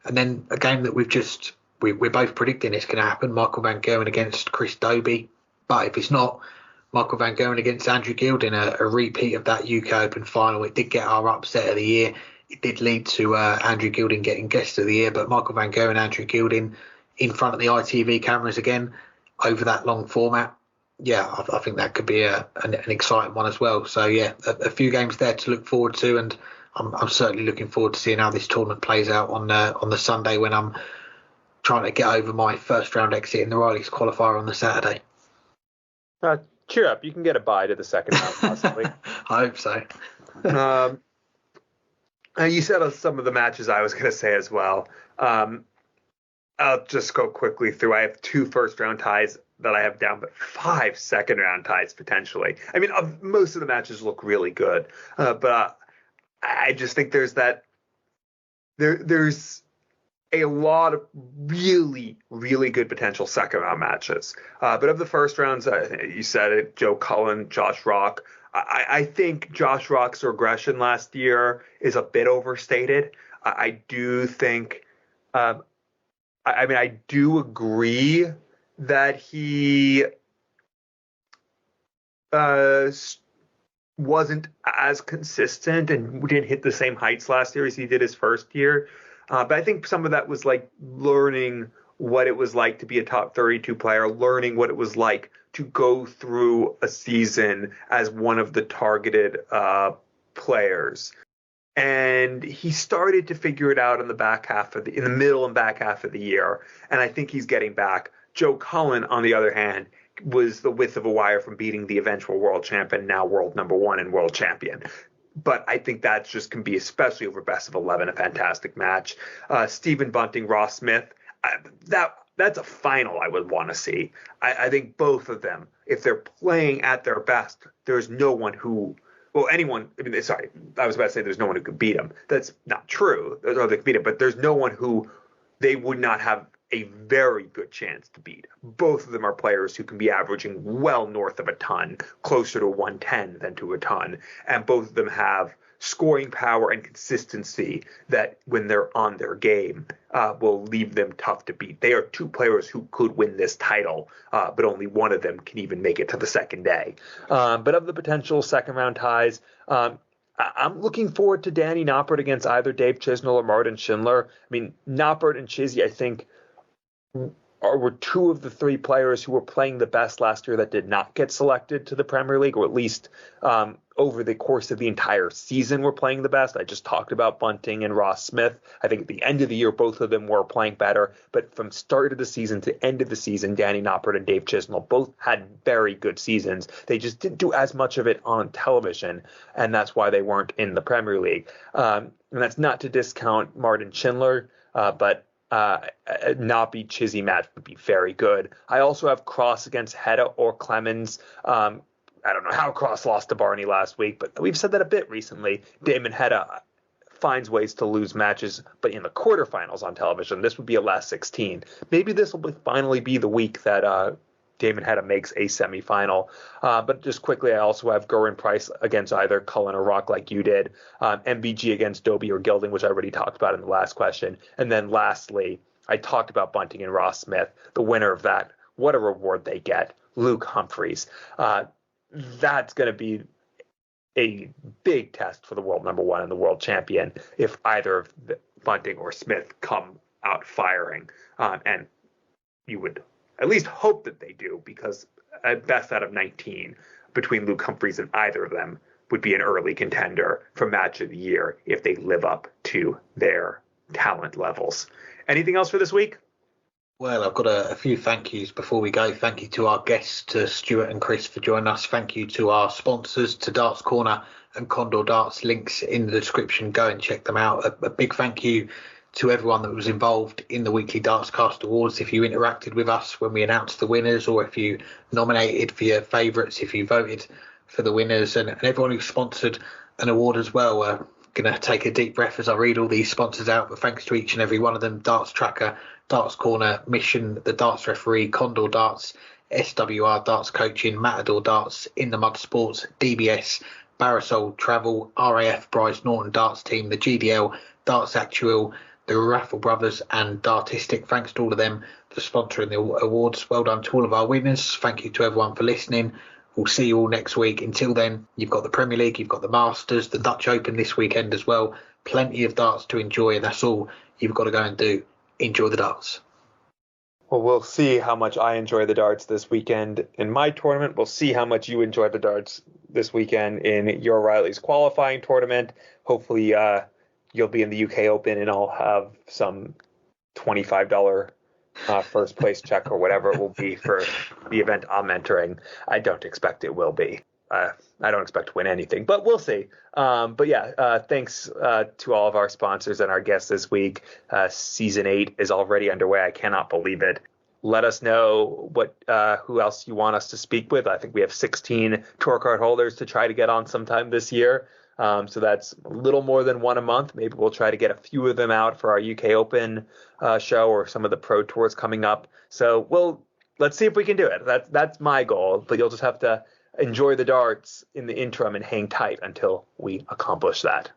And then a game that we're both predicting it's going to happen, Michael van Gerwen against Chris Dobey. But if it's not, Michael van Gerwen against Andrew Gilding, a repeat of that UK Open final. It did get our upset of the year. It did lead to Andrew Gilding getting guest of the year, but Michael van Gerwen, Andrew Gilding in front of the ITV cameras again over that long format. Yeah, I think that could be an exciting one as well. So yeah, a few games there to look forward to, and I'm certainly looking forward to seeing how this tournament plays out on the Sunday when I'm trying to get over my first round exit in the Riley's qualifier on the Saturday. Cheer up, you can get a bye to the second round possibly. I hope so. You said some of the matches I was going to say as well. I'll just go quickly through. I have 2 first round ties that I have down, but 5 second round ties potentially. I mean, most of the matches look really good, but I just think there's a lot of really, really good potential second round matches. But of the first rounds, you said it, Joe Cullen, Josh Rock. I think Josh Rock's regression last year is a bit overstated. I do think, I do agree that he wasn't as consistent and didn't hit the same heights last year as he did his first year. But I think some of that was like learning what it was like to be a top 32 player, learning what it was like to go through a season as one of the targeted players. And he started to figure it out in the middle and back half of the year. And I think he's getting back. Joe Cullen, on the other hand, was the width of a wire from beating the eventual world champion, now world number 1 and world champion. But I think that just can be, especially over best of 11, a fantastic match. Stephen Bunting, Ross Smith, that's a final I would want to see. I think both of them, if they're playing at their best, there's no one who, I was about to say there's no one who could beat them. That's not true. There's no one that could beat them, but there's no one who they would not have a very good chance to beat. Both of them are players who can be averaging well north of a ton, closer to 110 than to a ton. And both of them have scoring power and consistency that when they're on their game will leave them tough to beat. They are 2 players who could win this title, but only one of them can even make it to the second day. But of the potential second round ties, I'm looking forward to Danny Noppert against either Dave Chisnell or Martin Schindler. I mean, Noppert and Chizzy, I think, were two of the three players who were playing the best last year that did not get selected to the Premier League, or at least over the course of the entire season were playing the best. I just talked about Bunting and Ross Smith. I think at the end of the year, both of them were playing better. But from start of the season to end of the season, Danny Noppert and Dave Chisnell both had very good seasons. They just didn't do as much of it on television, and that's why they weren't in the Premier League. And that's not to discount Martin Schindler, but Nobby Chizzy match would be very good. I also have Cross against Hedda or Clemens. I don't know how Cross lost to Barney last week, but we've said that a bit recently. Damon Hedda finds ways to lose matches, but in the quarterfinals on television, this would be a last 16. Maybe this will finally be the week that Damon Hedda makes a semifinal. But just quickly, I also have Gerwin Price against either Cullen or Rock like you did. MVG against Dobey or Gilding, which I already talked about in the last question. And then lastly, I talked about Bunting and Ross Smith. The winner of that, what a reward they get, Luke Humphries. That's going to be a big test for the world number one and the world champion if either of Bunting or Smith come out firing. And you would at least hope that they do, because at best out of 19 between Luke Humphries and either of them would be an early contender for match of the year if they live up to their talent levels. Anything else for this week? Well, I've got a few thank yous before we go. Thank you to our guests, to Stuart and Chris, for joining us. Thank you to our sponsors, to Darts Corner and Condor Darts. Links in the description. Go and check them out. A big thank you to everyone that was involved in the Weekly Dartscast Awards. If you interacted with us when we announced the winners, or if you nominated for your favourites, if you voted for the winners, and everyone who sponsored an award as well. We're going to take a deep breath as I read all these sponsors out, but thanks to each and every one of them: Darts Tracker, Darts Corner, Mission, the Darts Referee, Condor Darts, SWR Darts Coaching, Matador Darts, In the Mud Sports, DBS, Barasol Travel, RAF Bryce Norton Darts Team, the GDL, Darts Actual, the Raffle Brothers and Dartistic. Thanks to all of them for sponsoring the awards. Well done to all of our winners. Thank you to everyone for listening. We'll see you all next week. Until then, you've got the Premier League, you've got the Masters, the Dutch Open this weekend as well. Plenty of darts to enjoy, and that's all you've got to go and do. Enjoy the darts. Well, we'll see how much I enjoy the darts this weekend in my tournament. We'll see how much you enjoy the darts this weekend in your Riley's qualifying tournament. Hopefully, you'll be in the UK Open, and I'll have some $25 first place check or whatever it will be for the event I'm entering. I don't expect it will be. I don't expect to win anything, but we'll see. But yeah, thanks to all of our sponsors and our guests this week. Season 8 is already underway. I cannot believe it. Let us know who else you want us to speak with. I think we have 16 tour card holders to try to get on sometime this year. So that's a little more than one a month. Maybe we'll try to get a few of them out for our UK Open show or some of the pro tours coming up. So let's see if we can do it. That's my goal, but you'll just have to enjoy the darts in the interim and hang tight until we accomplish that.